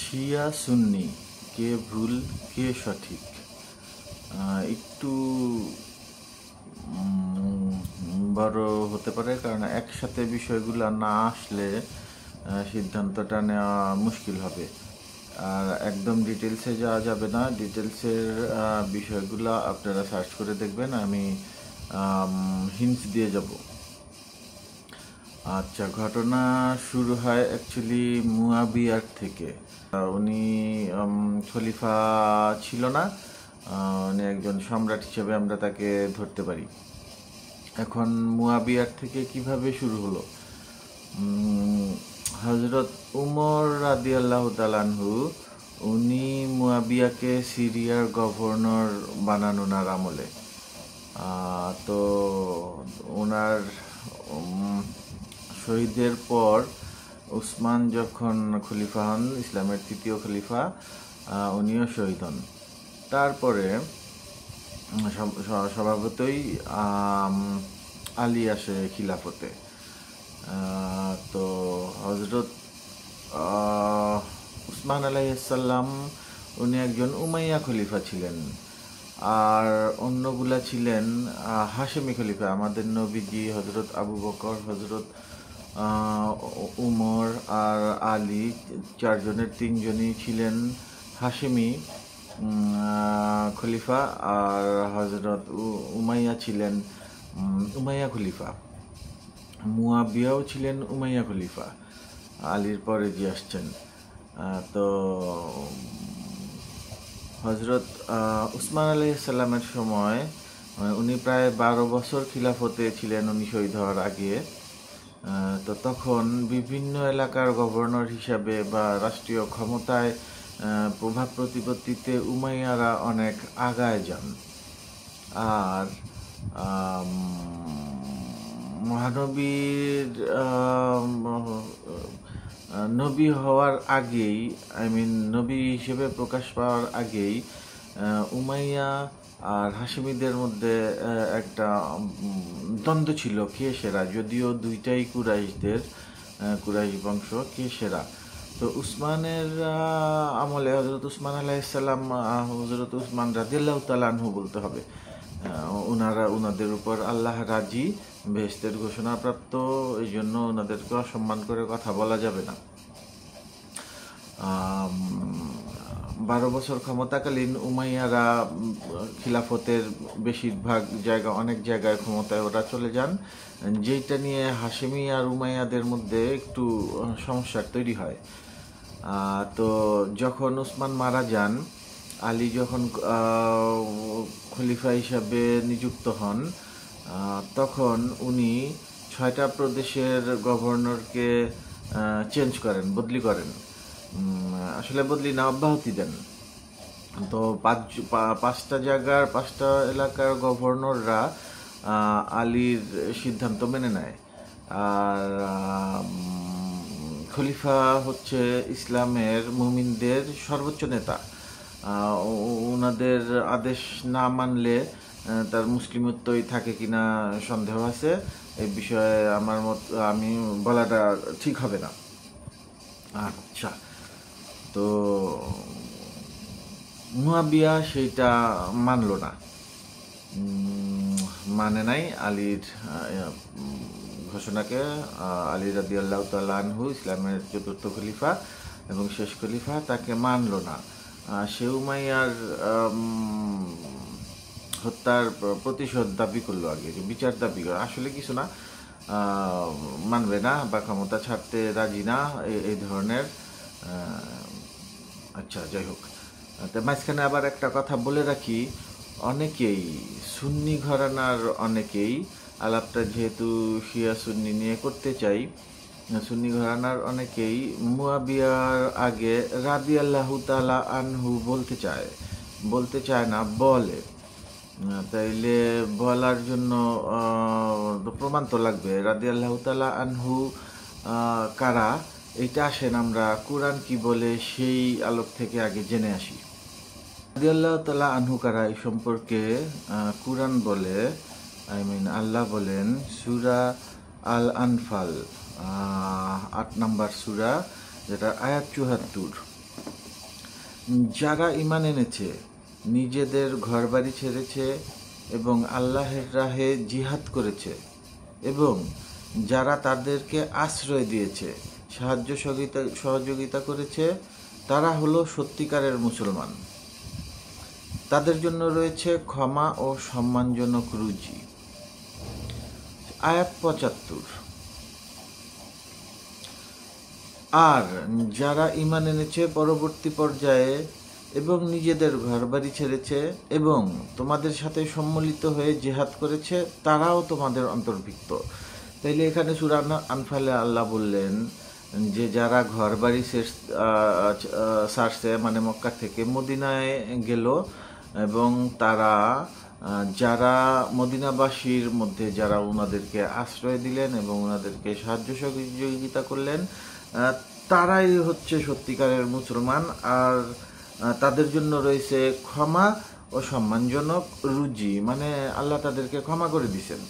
শিয়া সুন্নি, কে ভুল কে সঠিক, একটু বড় হতে পারে, কারণ একসাথে বিষয়গুলো না আসলে সিদ্ধান্তটা নেওয়া মুশকিল হবে। আর একদম ডিটেলসে যাওয়া যাবে না, ডিটেলসের বিষয়গুলো আপনারা সার্চ করে দেখবেন, আমি হিন্টস দিয়ে যাব। আচ্ছা, ঘটনা শুরু হয় অ্যাকচুয়ালি মুয়াবিয়ার থেকে। উনি খলিফা ছিল না, উনি একজন সম্রাট হিসেবে আমরা তাকে ধরতে পারি। এখন মুয়াবিয়ার থেকে কিভাবে শুরু হলো? হজরত উমর রাদিয়াল্লাহু তাআলা আনহু, উনি মুয়াবিয়াকে সিরিয়ার গভর্নর বানান ওনার আমলে। তো ওনার শহীদের পর উসমান যখন খলিফা হন, ইসলামের তৃতীয় খলিফা, উনিও শহীদ হন। তারপরে স্বভাবতই আলী আসে খিলাফতে। তো হজরত উসমান আলাইহিসসালাম উনি একজন উমাইয়া খলিফা ছিলেন, আর অন্যগুলা ছিলেন হাশেমি খলিফা। আমাদের নবীজি, হজরত আবু বকর, হজরত উমর আর আলী, চারজনের তিনজনই ছিলেন হাশেমি খলিফা, আর হজরত উমাইয়া ছিলেন উমাইয়া খলিফা। মুয়াবিয়াও ছিলেন উমাইয়া খলিফা, আলীর পরে যে আসছেন। তো হজরত উসমান আলাইহিসসালামের সময়, উনি প্রায় 12 বছর খিলাফতে ছিলেন উনি শহীদ হওয়ার আগে। তো তখন বিভিন্ন এলাকার গভর্নর হিসাবে বা রাষ্ট্রীয় ক্ষমতায় প্রভাব প্রতিপত্তিতে উমাইয়ারা অনেক আগায় যান। আর মহানবীর নবী হওয়ার আগেই, নবী হিসেবে প্রকাশ পাওয়ার আগেই উমাইয়া আর হাশেমিদের মধ্যে একটা দ্বন্দ্ব ছিল, কে সেরা। যদিও দুইটাই কুরাইশ বংশ, কে সেরা। তো উসমানের আমলে হজরত উসমান আলাইহিসসালাম, হজরত উসমান রাদিয়াল্লাহু তাআলা আনহু বলতে হবে, ওনাদের উপর আল্লাহ রাজি, বেহেশতের ঘোষণা প্রাপ্ত, এই জন্য ওনাদেরকে অসম্মান করে কথা বলা যাবে না। 12 বছর ক্ষমতাকালীন উমাইয়ারা খিলাফতের বেশিরভাগ অনেক জায়গায় ক্ষমতায় ওরা চলে যান, যেটা নিয়ে হাশেমি আর উমাইয়াদের মধ্যে একটু সমস্যার তৈরি হয়। তো যখন উসমান মারা যান, আলী যখন খলিফা হিসাবে নিযুক্ত হন, তখন উনি 6টা প্রদেশের গভর্নরকে বদলি করেন। আসলে বদলি না, অব্যাহতি দেন। তো 5টা এলাকার গভর্নররা আলীর সিদ্ধান্ত মেনে নেয়। আর খলিফা হচ্ছে ইসলামের মুমিনদের সর্বোচ্চ নেতা। ওনাদের আদেশ না মানলে তার মুসলিমত্বই থাকে কিনা সন্দেহ আছে। এই বিষয়ে আমি বলাটা ঠিক হবে না। আচ্ছা, তো মুয়াবিয়া সেইটা মানল না, মানে নাই আলীর ঘোষণাকে। আলী রাদিয়াল্লাহু তাআলা আনহু, ইসলামের চতুর্থ খলিফা এবং শেষ খলিফা, তাকে মানল না। সে উমাইয়ার হত্যার প্রতিশোধ দাবি করলো, আগে বিচার দাবি করলো। আসলে কিছু না, মানবে না বা ক্ষমতা ছাড়তে রাজি না, এই ধরনের। আচ্ছা, যাই হোক। তো মাঝখানে আবার একটা কথা বলে রাখি, অনেকেই সুন্নি ঘরানার আলাপটা যেহেতু শিয়া সুন্নি নিয়ে করতে চাই, সুন্নি ঘরানার অনেকেই মুয়াবিয়ার আগে রাদিয়াল্লাহু তাআলা আনহু বলতে চায় না, বলে। তাইলে বলার জন্য প্রমাণ তো লাগবে। রাদিয়াল্লাহু তাআলা আনহু কারা, এইটা আসেন আমরা কুরআন কি বলে সেই আলোক থেকে আগে জেনে আসি। রাদিয়াল্লাহু তাআলা আনহু কারা, এই সম্পর্কে কুরআন বলে, আল্লাহ বলেন সূরা আল আনফাল 8 নম্বর সূরা, যেটা আয়াত 74। যারা ঈমান এনেছে, নিজেদের ঘরবাড়ি ছেড়েছে এবং আল্লাহের রাহে জিহাদ করেছে এবং যারা তাদেরকে আশ্রয় দিয়েছে, সাহায্য সহযোগিতা করেছে, তারা হলো সত্যিকারের মুসলমান। তাদের জন্য রয়েছে ক্ষমা ও সম্মানজনক রুজি। আয়াত ৭৫। আর যারা ঈমান এনেছে পরবর্তী পর্যায়ে এবং নিজেদের ঘরবাড়ি ছেড়েছে এবং তোমাদের সাথে সম্মিলিত হয়ে জিহাদ করেছে, তারাও তোমাদের অন্তর্ভুক্ত। তাইলে এখানে সূরা আনফালে আল্লাহ বললেন যে যারা ঘরবাড়ি ছাড়ছে, মানে মক্কা থেকে মদিনায় গেল, এবং তারা যারা মদিনাবাসীর মধ্যে যারা ওনাদেরকে আশ্রয় দিলেন এবং ওনাদেরকে সাহায্য সহযোগিতা করলেন, তারাই হচ্ছে সত্যিকারের মুসলমান। আর তাদের জন্য রয়েছে ক্ষমা ও সম্মানজনক রুজি, মানে আল্লাহ তাদেরকে ক্ষমা করে দিছেন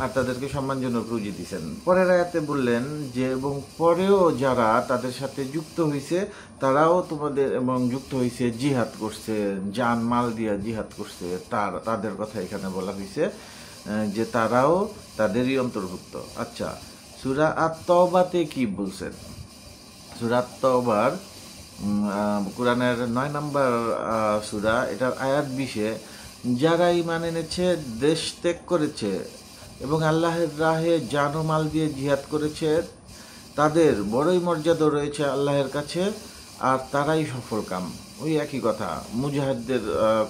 আর তাদেরকে সম্মানজনক রুজি দিছেন। পরের আয়াতে বললেন যে এবং পরেও যারা তাদের সাথে যুক্ত হয়েছে, তারাও তোমাদের এবং যুক্ত হয়েছে, জিহাদ করছে, জান মাল দিয়া জিহাদ করছে, তাদের কথা এখানে বলা হয়েছে যে তারাও তাদেরই অন্তর্ভুক্ত। আচ্ছা, সূরা আত-তাওবাতে কি বলছেন? সূরা আত-তাওবার কোরআনের ৯ নম্বর সূরা, এটার আয়াত ২০-এ যারা ঈমান এনেছে, দেশ ত্যাগ করেছে এবং আল্লাহের রাহে জান ও মাল দিয়ে জিহাদ করেছে, তাদের বড়ই মর্যাদা রয়েছে আল্লাহের কাছে, আর তারাই সফল কাম। ওই একই কথা, মুজাহিদদের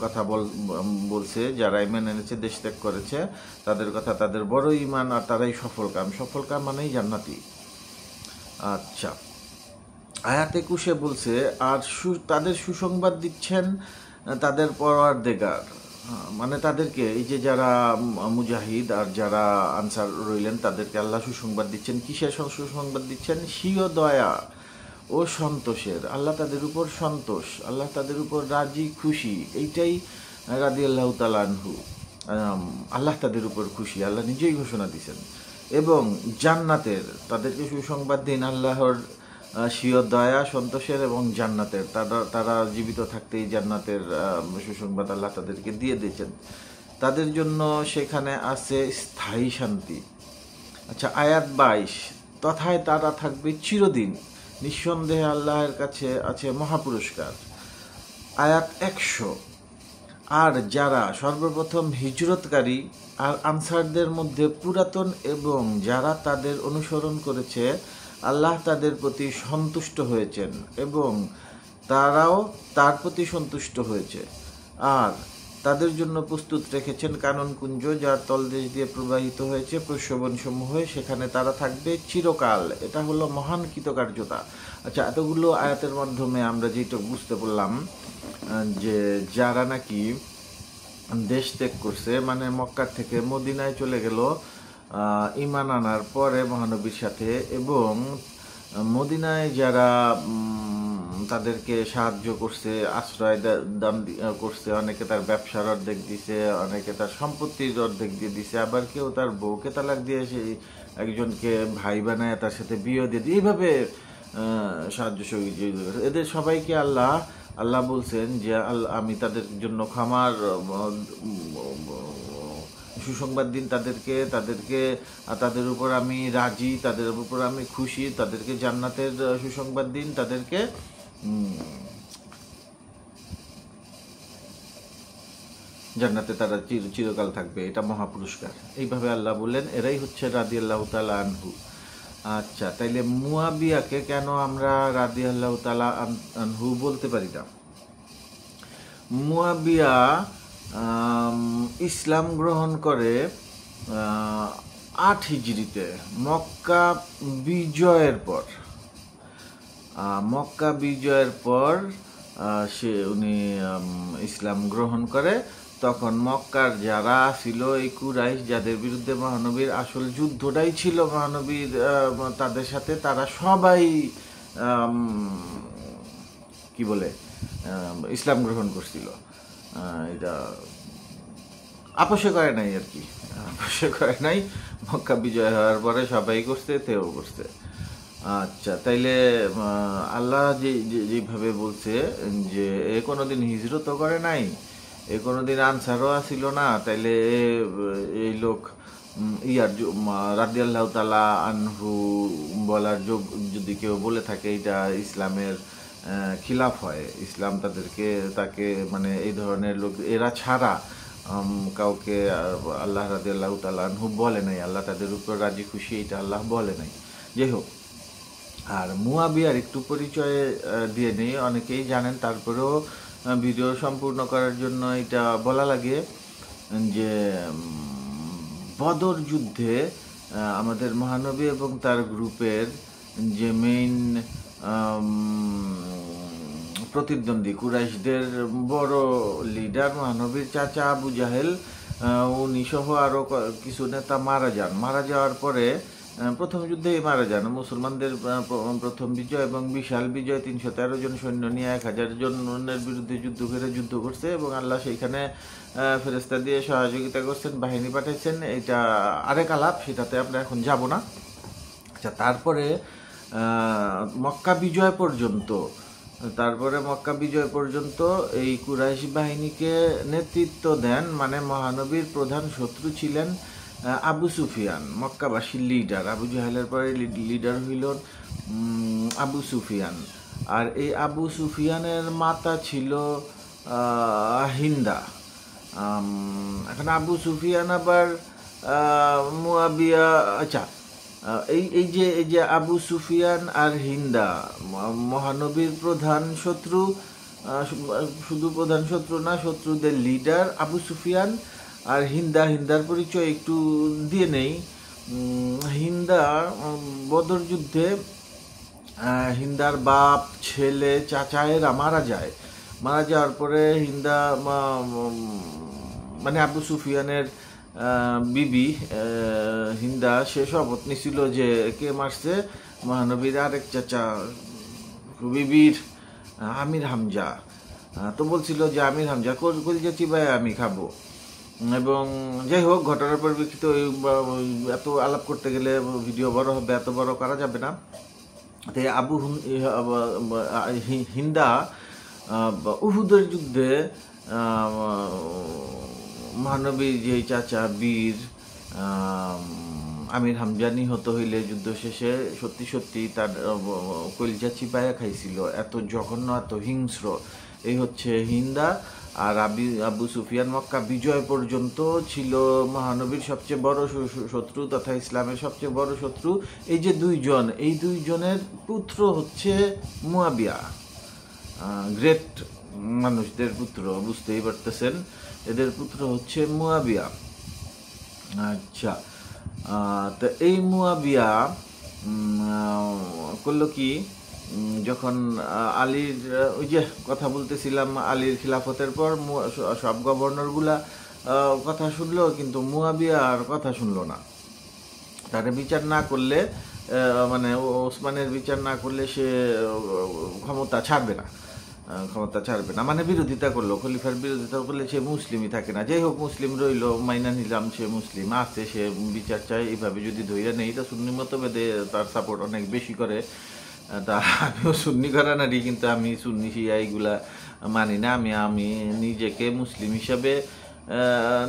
কথা বলছে, যারা ঈমান এনেছে, দেশ ত্যাগ করেছে, তাদের কথা, তাদের বড় ঈমান আর তারাই সফল কাম। সফল কাম মানেই জান্নাতি। আচ্ছা, আয়াত ২১-এ বলছে আর তাদের সুসংবাদ দিচ্ছেন তাদের পরওয়ারদিগার, মানে তাদেরকে, এই যে যারা মুজাহিদ আর যারা আনসার রইলেন, তাদেরকে আল্লাহ সুসংবাদ দিচ্ছেন। কিসের সুসংবাদ দিচ্ছেন? স্বীয় দয়া ও সন্তোষের। আল্লাহ তাদের উপর সন্তোষ, আল্লাহ তাদের উপর রাজি খুশি, এইটাই রাদিয়াল্লাহু তাআলা আনহু। আল্লাহ তাদের উপর খুশি, আল্লাহ নিজেই ঘোষণা দিচ্ছেন। এবং জান্নাতের, তাদেরকে সুসংবাদ দিন আল্লাহর স্বীয় দয়া, সন্তোষের এবং জান্নাতের। তারা জীবিত থাকতেই জান্নাতের সুসংবাদ আল্লাহ তাদেরকে দিয়ে দিয়েছেন। তাদের জন্য সেখানে আছে স্থায়ী শান্তি। আচ্ছা, আয়াত ২২, তথায় তারা থাকবে চিরদিন, নিঃসন্দেহে আল্লাহের কাছে আছে মহাপুরস্কার। আয়াত ১০০, আর যারা সর্বপ্রথম হিজরতকারী আর আনসারদের মধ্যে পুরাতন এবং যারা তাদের অনুসরণ করেছে, আল্লাহ তাদের প্রতি সন্তুষ্ট হয়েছেন এবং তারাও তার প্রতি সন্তুষ্ট হয়েছে, আর তাদের জন্য প্রস্তুত রেখেছেন কাননকুঞ্জ, যার তলদেশ দিয়ে প্রবাহিত হয়েছে প্রস্রবণসমূহ, সেখানে তারা থাকবে চিরকাল। এটা হলো মহান কৃতকার্যতা। আচ্ছা, এতগুলো আয়াতের মাধ্যমে আমরা যেটা বুঝতে পারলাম যে যারা নাকি দেশ ত্যাগ করছে, মানে মক্কার থেকে মদিনায় চলে গেল ঈমান আনার পরে মহানবীর সাথে, এবং মদিনায় যারা তাদেরকে সাহায্য করছে, আশ্রয় দান করছে, অনেকে তার ব্যবসার অর্ধেক দিছে, অনেকে তার সম্পত্তির অর্ধেক দিয়ে দিছে, আবার কেউ তার বউকে তালাক দিয়ে সেই একজনকে ভাই বানায় তার সাথে বিয়ে দিয়ে দিয়ে, এইভাবে সাহায্য সহযোগিতা করে। এদের সবাইকে আল্লাহ বলছেন যে আমি তাদের জন্য ক্ষমার সুসংবাদ দিন তাদেরকে, তাদের উপর আমি রাজি, তাদের উপর আমি খুশি, তাদেরকে জান্নাতের সুসংবাদ দিন, তাদেরকে জান্নাতে তারা চিরকাল থাকবে, এটা মহাপুরস্কার। এইভাবে আল্লাহ বললেন, এরাই হচ্ছে রাদিয়াল্লাহু তাআলা আনহু। আচ্ছা, তাইলে মুয়াবিয়াকে কেন আমরা রাদিয়াল্লাহু তাআলা আনহু বলতে পারি না? মুয়াবিয়া ইসলাম গ্রহণ করে ৮ হিজরিতে, মক্কা বিজয়ের পর। উনি ইসলাম গ্রহণ করে। তখন মক্কার যারা ছিল, এই কুরাইশ, যাদের বিরুদ্ধে মহানবীর আসল যুদ্ধটাই ছিল মহানবীর তাদের সাথে, তারা সবাই কি বলে ইসলাম গ্রহণ করছিল। এটা আপোষে করে নাই আর কি, আপোষে করে নাই। মক্কা বিজয় হওয়ার পরে সবাই করছে, তেও করছে। আচ্ছা, তাইলে আল্লাহ যেভাবে বলছে যে এ কোনোদিন হিজরতও করে নাই, এ কোনোদিন আনসারও আসিল না, তাইলে এই লোক রাদিয়াল্লাহু তাআলা আনহু বলার যোগ যদি কেউ বলে থাকে, এটা ইসলামের খিলাফ হয়। ইসলাম তাকে মানে এই ধরনের লোক এরা ছাড়া কাউকে আল্লাহ রাদিয়াল্লাহু তাআলা আনহু বলে নাই, আল্লাহ তাদের উপর রাজি খুশি, এটা আল্লাহ বলে নাই। যাই হোক, আর মুয়াবিয়ার একটু পরিচয় দিয়ে নেই, অনেকেই জানেন, তারপরেও ভিডিও সম্পূর্ণ করার জন্য এটা বলা লাগে যে বদর যুদ্ধে আমাদের মহানবী এবং তার গ্রুপের যে মেইন প্রতিদ্বন্দ্বী কুরাইশদের বড় লিডার মহানবীর চাচা আবু জাহেল, উনি সহ আরও কিছু নেতা মারা যাওয়ার পরে প্রথম যুদ্ধেই মারা যান। মুসলমানদের প্রথম বিজয় এবং বিশাল বিজয়, 313 জন সৈন্য নিয়ে 1000 জনের বিরুদ্ধে যুদ্ধ করছে এবং আল্লাহ সেইখানে ফেরেশতা দিয়ে সহযোগিতা করছেন, বাহিনী পাঠাইছেন। এটা আরেক আলাপ, সেটাতে আমরা এখন যাব না। আচ্ছা, তারপরে মক্কা বিজয় পর্যন্ত এই কুরাইশ বাহিনীকে নেতৃত্ব দেন, মানে মহানবীর প্রধান শত্রু ছিলেন আবু সুফিয়ান, মক্কাবাসীর লিডার। আবু জাহেলের পরে লিডার হইল আবু সুফিয়ান। আর এই আবু সুফিয়ানের মাতা ছিল হিন্দা। এখন আবু সুফিয়ান আবার মুয়াবিয়া, আচ্ছা, এই যে আবু সুফিয়ান আর হিন্দা মহানবীর প্রধান শত্রু, শুধু প্রধান শত্রু না, শত্রুদের লিডার আবু সুফিয়ান আর হিন্দার পরিচয় একটু দিয়ে নেই। হিন্দা বদর যুদ্ধে হিন্দার বাপ, ছেলে, চাচা এরা মারা যাওয়ার পরে হিন্দা মানে আবু সুফিয়ানের বিবি হিন্দা সে শপথ নিছিল যে কে মারছে, মহানবীর আরেক চাচা বিবির আমির হামজা। তো বলছিল যে আমির হামজা কলিজা চিবায় আমি খাবো। এবং যাই হোক, ঘটনার পরিপ্রেক্ষিতে এত আলাপ করতে গেলে ভিডিও বড় হবে, এত বড় করা যাবে না। তাই হিন্দা উহুদের যুদ্ধে মহানবীর যে চাচা বীর আমির হামজা নিহত হইলে যুদ্ধ শেষে সত্যি তার কলিজা চিবায়া খাইছিল, এত জঘন্য, এত হিংস্র। এই হচ্ছে হিন্দা। আর আবু সুফিয়ান মক্কা বিজয় পর্যন্ত ছিল মহানবীর সবচেয়ে বড় শত্রু তথা ইসলামের সবচেয়ে বড় শত্রু। এই যে এই দুইজনের পুত্র হচ্ছে মুয়াবিয়া, গ্রেট মানুষদের পুত্র, বুঝতেই পারতেছেন, এদের পুত্র হচ্ছে মুয়াবিয়া। আচ্ছা, তো এই মুয়াবিয়া করলো কি, যখন আলীর ওই যে কথা বলতেছিলাম, আলীর খিলাফতের পর সব গভর্নরগুলা কথা শুনলো, কিন্তু মুয়াবিয়া আর কথা শুনলো না। তারে বিচার না করলে, মানে ওসমানের বিচার না করলে সে ক্ষমতা ছাড়বে না, মানে বিরোধিতা করলো, খলিফার বিরোধিতা করলে সে মুসলিমই থাকে না। যাই হোক, মুসলিম রইল, মাইনা নিলাম সে মুসলিম আছে, সে বিচার চায়। এইভাবে যদি ধৈর্য নেই, তা সুন্নি মতভেদে তার সাপোর্ট অনেক বেশি করে। তা আমিও সুন্নি ঘরানারই, কিন্তু আমি সুন্নি শিয়া এইগুলা মানি না। আমি নিজেকে মুসলিম হিসাবে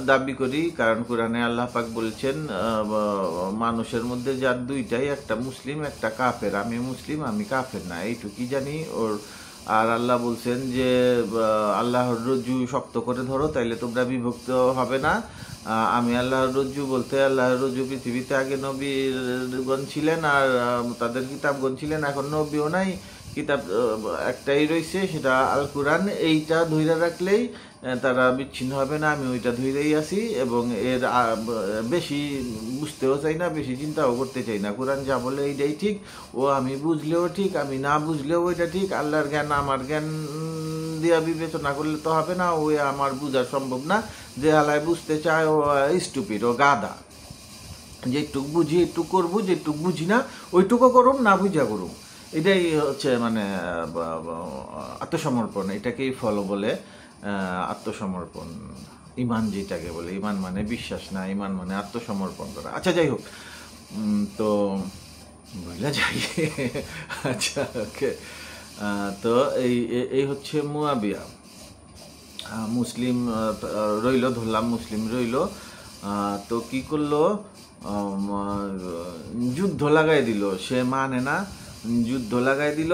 দাবি করি, কারণ কোরআনে আল্লাহ পাক বলছেন মানুষের মধ্যে যার দুইটাই, একটা মুসলিম একটা কাফের। আমি মুসলিম, আমি কাফের না, এইটুকুই জানি ওর। আর আল্লাহ বলছেন যে আল্লাহর রজ্জু শক্ত করে ধরো, তাইলে তোমরা বিভক্ত হবে না। আমি আল্লাহর রজ্জু বলতে, আল্লাহর রজ্জু পৃথিবীতে আগে নবীগণ ছিলেন আর তাদের কিতাবগণ ছিলেন, এখন নবীও নাই, কিতাব একটাই রয়েছে, সেটা আল কোরআন। এইটা ধইরা রাখলেই তারা বিচ্ছিন্ন হবে না। আমি ওইটা ধইরেই আছি এবং এর বেশি বুঝতেও চাই না, বেশি চিন্তাও করতে চাই না। কোরআন যা বলে এইটাই ঠিক, ও আমি বুঝলেও ঠিক, আমি না বুঝলেও ওইটা ঠিক। আল্লাহর জ্ঞান আমার জ্ঞান দিয়া বিবেচনা করলে তো হবে না, ওই আমার বোঝা সম্ভব না। যে হালায় বুঝতে চায় ও স্টুপিড, ও গাধা। যেটুক বুঝি একটু করবো, যেটুক বুঝি না ওইটুকু করুম, না বুঝা করুম। এটাই হচ্ছে মানে আত্মসমর্পণ, এটাকেই ফলো বলে আত্মসমর্পণ। ইমান যেটাকে বলে, ইমান মানে বিশ্বাস না, ইমান মানে আত্মসমর্পণ করা। আচ্ছা, যাই হোক, তো বুঝলা যাই। আচ্ছা, ওকে। তো এই এই হচ্ছে মুয়াবিয়া। মুসলিম রইল, ধরলাম মুসলিম রইল। তো কি করলো, যুদ্ধ লাগাই দিল, সে মানে না, যুদ্ধ লাগাই দিল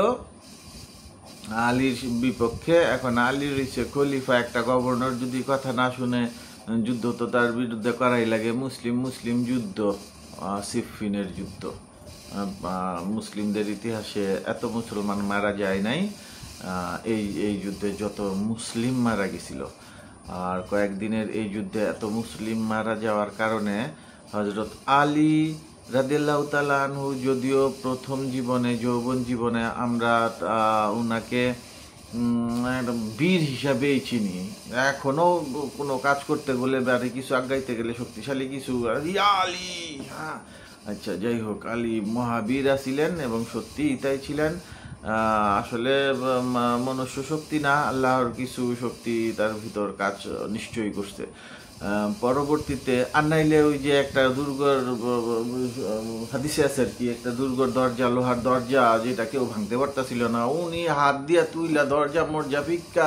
আলীর বিপক্ষে। এখন আলীর হচ্ছে খলিফা, একটা গভর্নর যদি কথা না শুনে যুদ্ধ তো তার বিরুদ্ধে করাই লাগে। মুসলিম মুসলিম যুদ্ধ, সিফিনের যুদ্ধ। মুসলিমদের ইতিহাসে এত মুসলমান মারা যায় নাই এই এই যুদ্ধে যত মুসলিম মারা গেছিল। আর কয়েকদিনের এই যুদ্ধে এত মুসলিম মারা যাওয়ার কারণে হজরত আলী রাদিয়াল্লাহু তাআলা আনহু, যদিও প্রথম জীবনে, যৌবন জীবনে আমরা উনাকে বীর হিসাবেই চিনি, এখনো কোনো কাজ করতে গেলে বাড়ি কিছু আগাইতে গেলে শক্তিশালী কিছু আলী, হ্যাঁ আচ্ছা যাই হোক, আলী মহাবীর ছিলেন এবং সত্যি তাই ছিলেন। আসলে মনুষ্য শক্তি না, আল্লাহর কিছু শক্তি তার ভিতর কাজ নিশ্চয়ই করছে। পরবর্তীতে আনাইলে ওই যে একটা দুর্গর হাদিসে আছে আর কি, একটা দুর্গর দরজা, লোহার দরজা, যেটা কেউ ভাঙতে পারতাছিল না, উনি হাত দিয়া তুইলা দরজা মরজা ফিক্কা।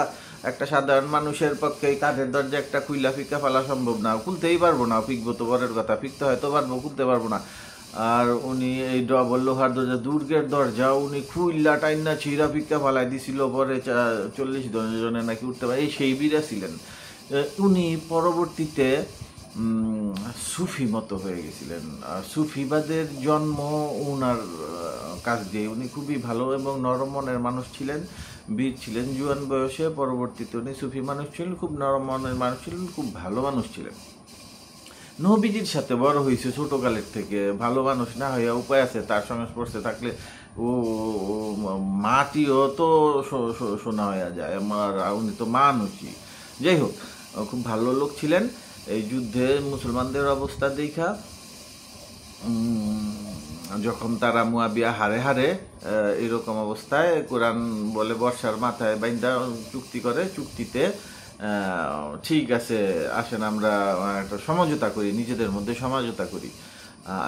একটা সাধারণ মানুষের পক্ষে কাঠের দরজা একটা খুইলা ফিক্কা ফেলা সম্ভব না, খুলতেই পারবো না, ফিকবো তো পরের কথা, ফিকতে হয়তো পারবো, খুলতে পারবো না। আর উনি এই ডবল লোহার দরজা, দুর্গের দরজা, উনি খুইল্লা টাইনা ছিঁড়া ফিক্কা ফালাই দিছিল। পরে 40 জনে নাকি উঠতে পারে, এই সেই বীরা ছিলেন উনি। পরবর্তীতে সুফি মতো হয়ে গেছিলেন। সুফিবাদের জন্ম উনার কাজ দিয়ে। উনি খুবই ভালো এবং নরম মনের মানুষ ছিলেন, বীর ছিলেন জুয়ান বয়সে। পরবর্তীতে উনি সুফি মানুষ ছিলেন, খুব নরম মনের মানুষ ছিলেন, খুব ভালো মানুষ ছিলেন। নবীজির সাথে বড় হয়েছে ছোটকালের থেকে, ভালো মানুষ না হইয়া উপায় আছে, তার সংস্পর্শে থাকলে ও মাটিও তো শোনা হইয়া যায়, আমার উনি তো মানুষই। যাই হোক, খুব ভালো লোক ছিলেন। এই যুদ্ধে মুসলমানদের অবস্থা দেখা যখন তারা মুয়াবিয়া হারে হারে এরকম অবস্থায় কোরআন বলে বর্ষার মাথায় বাইন্দা চুক্তি করে, চুক্তিতে ঠিক আছে আসেন আমরা একটা সমঝোতা করি, নিজেদের মধ্যে সমঝোতা করি।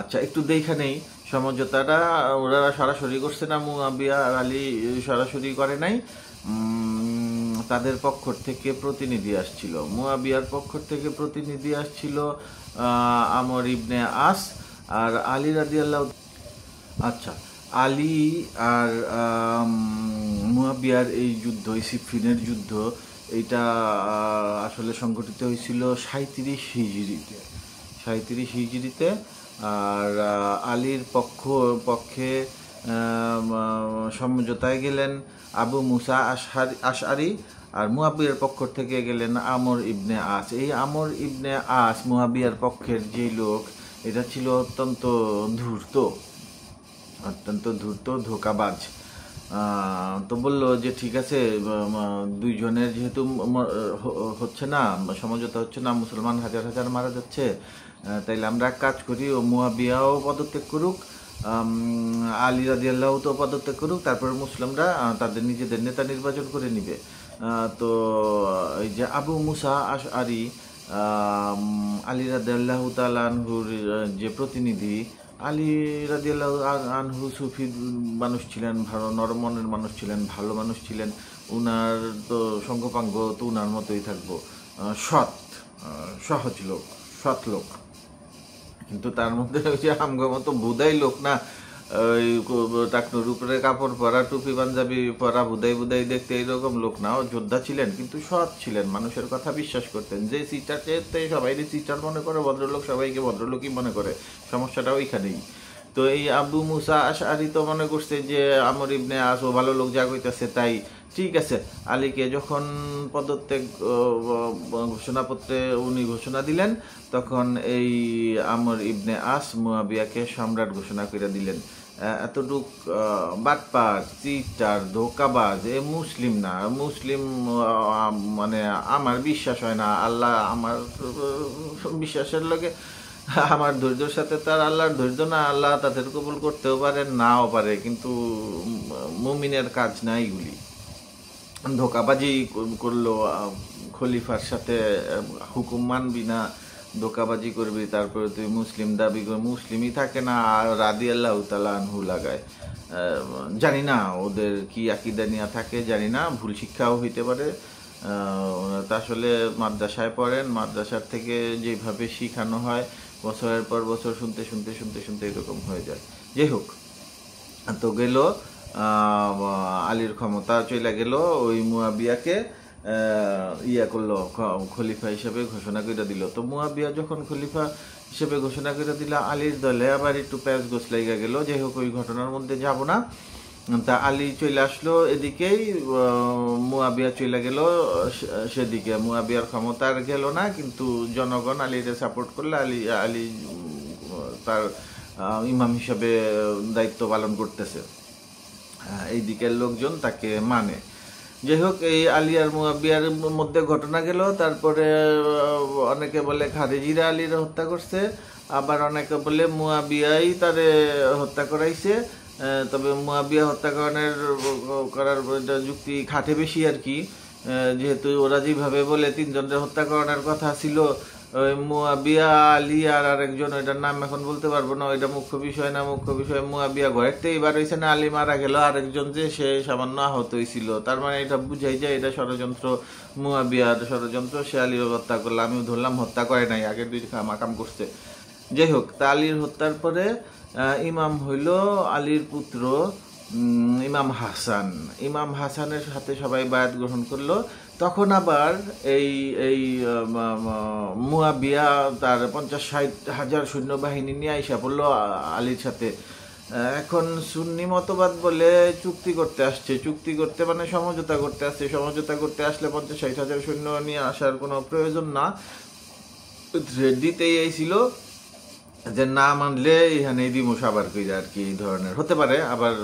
আচ্ছা, একটু দেখা নেই সমঝোতাটা। ওরা সরাসরি করছে না, মুয়াবিয়া আর আলী সরাসরি করে নাই। তাদের পক্ষ থেকে প্রতিনিধি আসছিল, মুয়াবিয়ার পক্ষ থেকে প্রতিনিধি আসছিল আমর ইবনে আস আর আলী রাদিয়াল্লাহু। আচ্ছা, আলী আর মুয়াবিয়ার এই যুদ্ধ, এই সিফিনের যুদ্ধ, এইটা আসলে সংঘটিত হয়েছিল 37 হিজরিতে। 37 হিজরিতে। আর আলীর পক্ষে সমঝোতায় গেলেন আবু মুসা আশআরি, আর মুয়াবিয়ার পক্ষ থেকে গেলেন আমর ইবনে আস। এই আমর ইবনে আস মুয়াবিয়ার পক্ষের যে লোক, এটা ছিল অত্যন্ত ধূর্ত, ধোঁকাবাজ। তো বললো যে ঠিক আছে, দুইজনের যেহেতু হচ্ছে না, সমঝোতা হচ্ছে না, মুসলমান হাজার হাজার মারা যাচ্ছে, তাইলে আমরা এক কাজ করি, ও মুয়াবিয়াও পদত্যাগ করুক, আলী রাদিয়াল্লাহু তো পদত্যাগ করুক, তারপরে মুসলিমরা তাদের নিজেদের নেতা নির্বাচন করে নিবে। তো এই যে আবু মুসা আশআরি, আলী রাদিয়াল্লাহু তাআলা আনহুর যে প্রতিনিধি, আলী রাদিয়াল্লাহু আনহু সুফি মানুষ ছিলেন, ভালো নরম মনের মানুষ ছিলেন, ভালো মানুষ ছিলেন। উনার তো সঙ্গপাঙ্গ তো উনার মতোই থাকবো, সহজ লোক, সৎ লোক। কিন্তু তার মধ্যে ওই যে আমগো মতো বুদাই লোক না, ওই টাকনুর উপরে কাপড় পরা, টুপি পাঞ্জাবি পরা, বুদাই দেখতে এইরকম লোক না। ও যোদ্ধা ছিলেন কিন্তু সৎ ছিলেন, মানুষের কথা বিশ্বাস করতেন। যে সিস্টার চেতে সবাই সিস্টার মনে করে, ভদ্রলোক সবাইকে ভদ্রলোকই মনে করে, সমস্যাটা ওইখানেই। তো এই আবু মুসা আশআরি তো মনে করছে যে আমর ইবনে আস ও ভালো লোক, যা কইতাছে তাই ঠিক আছে। আলীকে যখন পদত্যাগ ঘোষণাপত্রে উনি ঘোষণা দিলেন, তখন এই আমর ইবনে আস মুয়াবিয়াকে সম্রাট ঘোষণা করে দিলেন। এতটুক বাটপার, চিটার, ধোকাবাজ এ মুসলিম না। মুসলিম মানে আমার বিশ্বাস হয় না, আল্লাহ আমার বিশ্বাসের লগে আমার ধৈর্যের সাথে তার আল্লাহর ধৈর্য না। আল্লাহ তাদের কবুল করতেও পারে, নাও পারে, কিন্তু মুমিনের কাজ না এইগুলি। ধোকাবাজি করলো, খলিফার সাথে হুকুম মানবি না, ধোঁকাবাজি করবি, তারপরে তুই মুসলিম দাবি করে, মুসলিমই থাকে না আর রাদিয়াল্লাহু তাআলা আনহু লাগায়। জানি না ওদের কি আকীদা নিয়ে থাকে, জানি না, ভুল শিক্ষাও হইতে পারে। তা আসলে মাদ্রাসায় পড়েন, মাদ্রাসার থেকে যেভাবে শিখানো হয় বছরের পর বছর শুনতে শুনতে শুনতে শুনতে এরকম হয়ে যায়। যাই হোক, তো গেল আলীর ক্ষমতা চলে গেল, ওই মুয়াবিয়াকে ইয়া করলো, খলিফা হিসেবে ঘোষণা করে দিল। তো মুয়াবিয়া যখন খলিফা হিসেবে ঘোষণা করে দিল, আলীর দলে আবার একটু প্যাঁচ গোছ লেগে গেল। যাই হোক, ওই ঘটনার মধ্যে যাব না। তা আলী চলে আসলো এদিকেই, মুয়াবিয়া চলে গেল সেদিকে। মুয়াবিয়ার ক্ষমতা আর গেল না, কিন্তু জনগণ আলীকে সাপোর্ট করলে আলী তার ইমাম হিসাবে দায়িত্ব পালন করতেছে, এই দিকের লোকজন তাকে মানে। যাই হোক, এই আলী আর মুয়াবিয়ার মধ্যে ঘটনা গেল। তারপরে অনেকে বলে খারেজিরা আলীর হত্যা করছে, আবার অনেকে বলে মুয়াবিয়াই তারে হত্যা করাইছে। তবে মুয়াবিয়া হত্যা করার যুক্তি খাটে বেশি আর কি, যেহেতু ওরা যেভাবে বলে তিনজনের হত্যা করানোর কথা ছিল, মুয়াবিয়া, আলী আর আরেকজন, ওইটার নাম এখন বলতে পারবো না, ওইটা মুখ্য বিষয় না। মুখ্য বিষয় মুয়াবিয়া ঘরের থেকে এবার হয়েছে না, আলী মারা গেল, আরেকজন যে সে সামান্য আহত হয়েছিল। তার মানে এটা বুঝাই যায় এটা ষড়যন্ত্র, মুয়াবিয়ার ষড়যন্ত্র, সে আলীর হত্যা করলো। আমিও ধরলাম হত্যা করে নাই, আগের দুই মাকাম করছে। যাই হোক, তা আলীর হত্যার পরে ইমাম হইল আলীর পুত্র ইমাম হাসান। ইমাম হাসানের সাথে সবাই বায়াত গ্রহণ করলো। তখন আবার এই এই মুয়াবিয়া তার 50-60 হাজার সৈন্যবাহিনী নিয়ে আইসা পড়লো আলীর সাথে। এখন সুন্নি মতবাদ বলে চুক্তি করতে আসছে, চুক্তি করতে মানে সমঝোতা করতে আসছে। সমঝোতা করতে আসলে 50-60 হাজার সৈন্য নিয়ে আসার কোনো প্রয়োজন না, দিতেই আইছিল যে না মানলে এখানে দিমো সাবার কইরা আর কি, এই ধরনের হতে পারে। আবার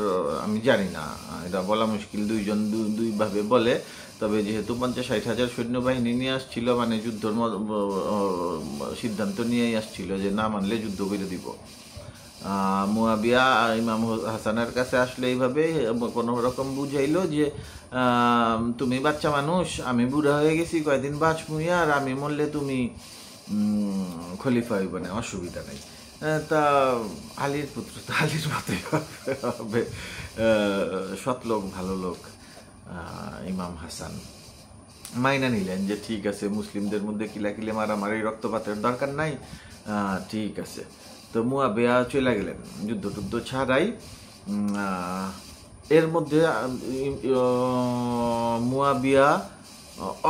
আমি জানি না, এটা বলা মুশকিল, দুইজন দুইভাবে বলে। তবে যেহেতু 50-60 হাজার সৈন্যবাহিনী নিয়ে আসছিল, মানে যুদ্ধর সিদ্ধান্ত নিয়েই আসছিল যে না মানলে যুদ্ধ করে দিব। মুয়াবিয়া ইমাম হাসানের কাছে আসলে এইভাবে কোনো রকম বুঝাইলো যে তুমি বাচ্চা মানুষ, আমি বুড়া হয়ে গেছি, কয়দিন বাঁচমুই, আর আমি মরলে তুমি খলিফা হইব না, অসুবিধা নেই। তা আলীর পুত্র তো আলীর মতে হবে, সৎ লোক, ভালো লোক ইমাম হাসান মাইনা নিলেন যে ঠিক আছে, মুসলিমদের মধ্যে কিলাকিলে মারামারি রক্তপাতের দরকার নাই, ঠিক আছে। তো মুয়াবিয়া চলে গেলেন যুদ্ধ টুদ্ধ ছাড়াই। এর মধ্যে মুয়াবিয়া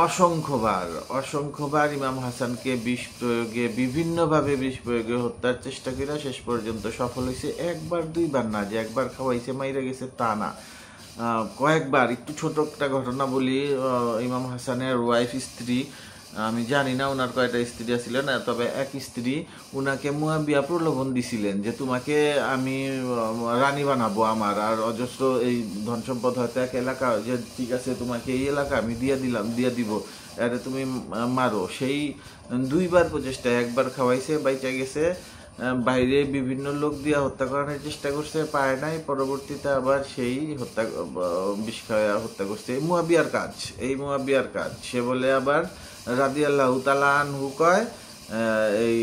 অসংখ্যবার ইমাম হাসানকে বিষ প্রয়োগে, বিভিন্নভাবে বিষ প্রয়োগে হত্যার চেষ্টা করে শেষ পর্যন্ত সফল হয়েছে। একবার দুইবার না, যে একবার খাওয়াইছে মাইরা গেছে তা না, কয়েকবার। একটু ছোট একটা ঘটনা বলি। ইমাম হাসানের ওয়াইফ, স্ত্রী, আমি জানি না ওনার কয়টা স্ত্রী ছিলেন, তবে এক স্ত্রী উনাকে মুয়াবিয়া প্রলোভন দিছিলেন যে তোমাকে আমি রানী বানাবো আমার, আর অজস্র এই ধন সম্পদ হয়তো এক এলাকা, যে ঠিক আছে তোমাকে এই এলাকা আমি দিয়ে দিব, আরে তুমি মারো। সেই দুইবার প্রচেষ্টা, একবার খাওয়াইছে, বাইচা গেছে, বাইরে বিভিন্ন লোক দিয়ে হত্যা করানোর চেষ্টা করছে, পায় নাই। পরবর্তীতে আবার সেই বিষ খাওয়া হত্যা করছে। এই মুয়াবিয়ার কাজ। সে বলে আবার রাদিয়াল্লাহু তাআলা আনহু কয় এই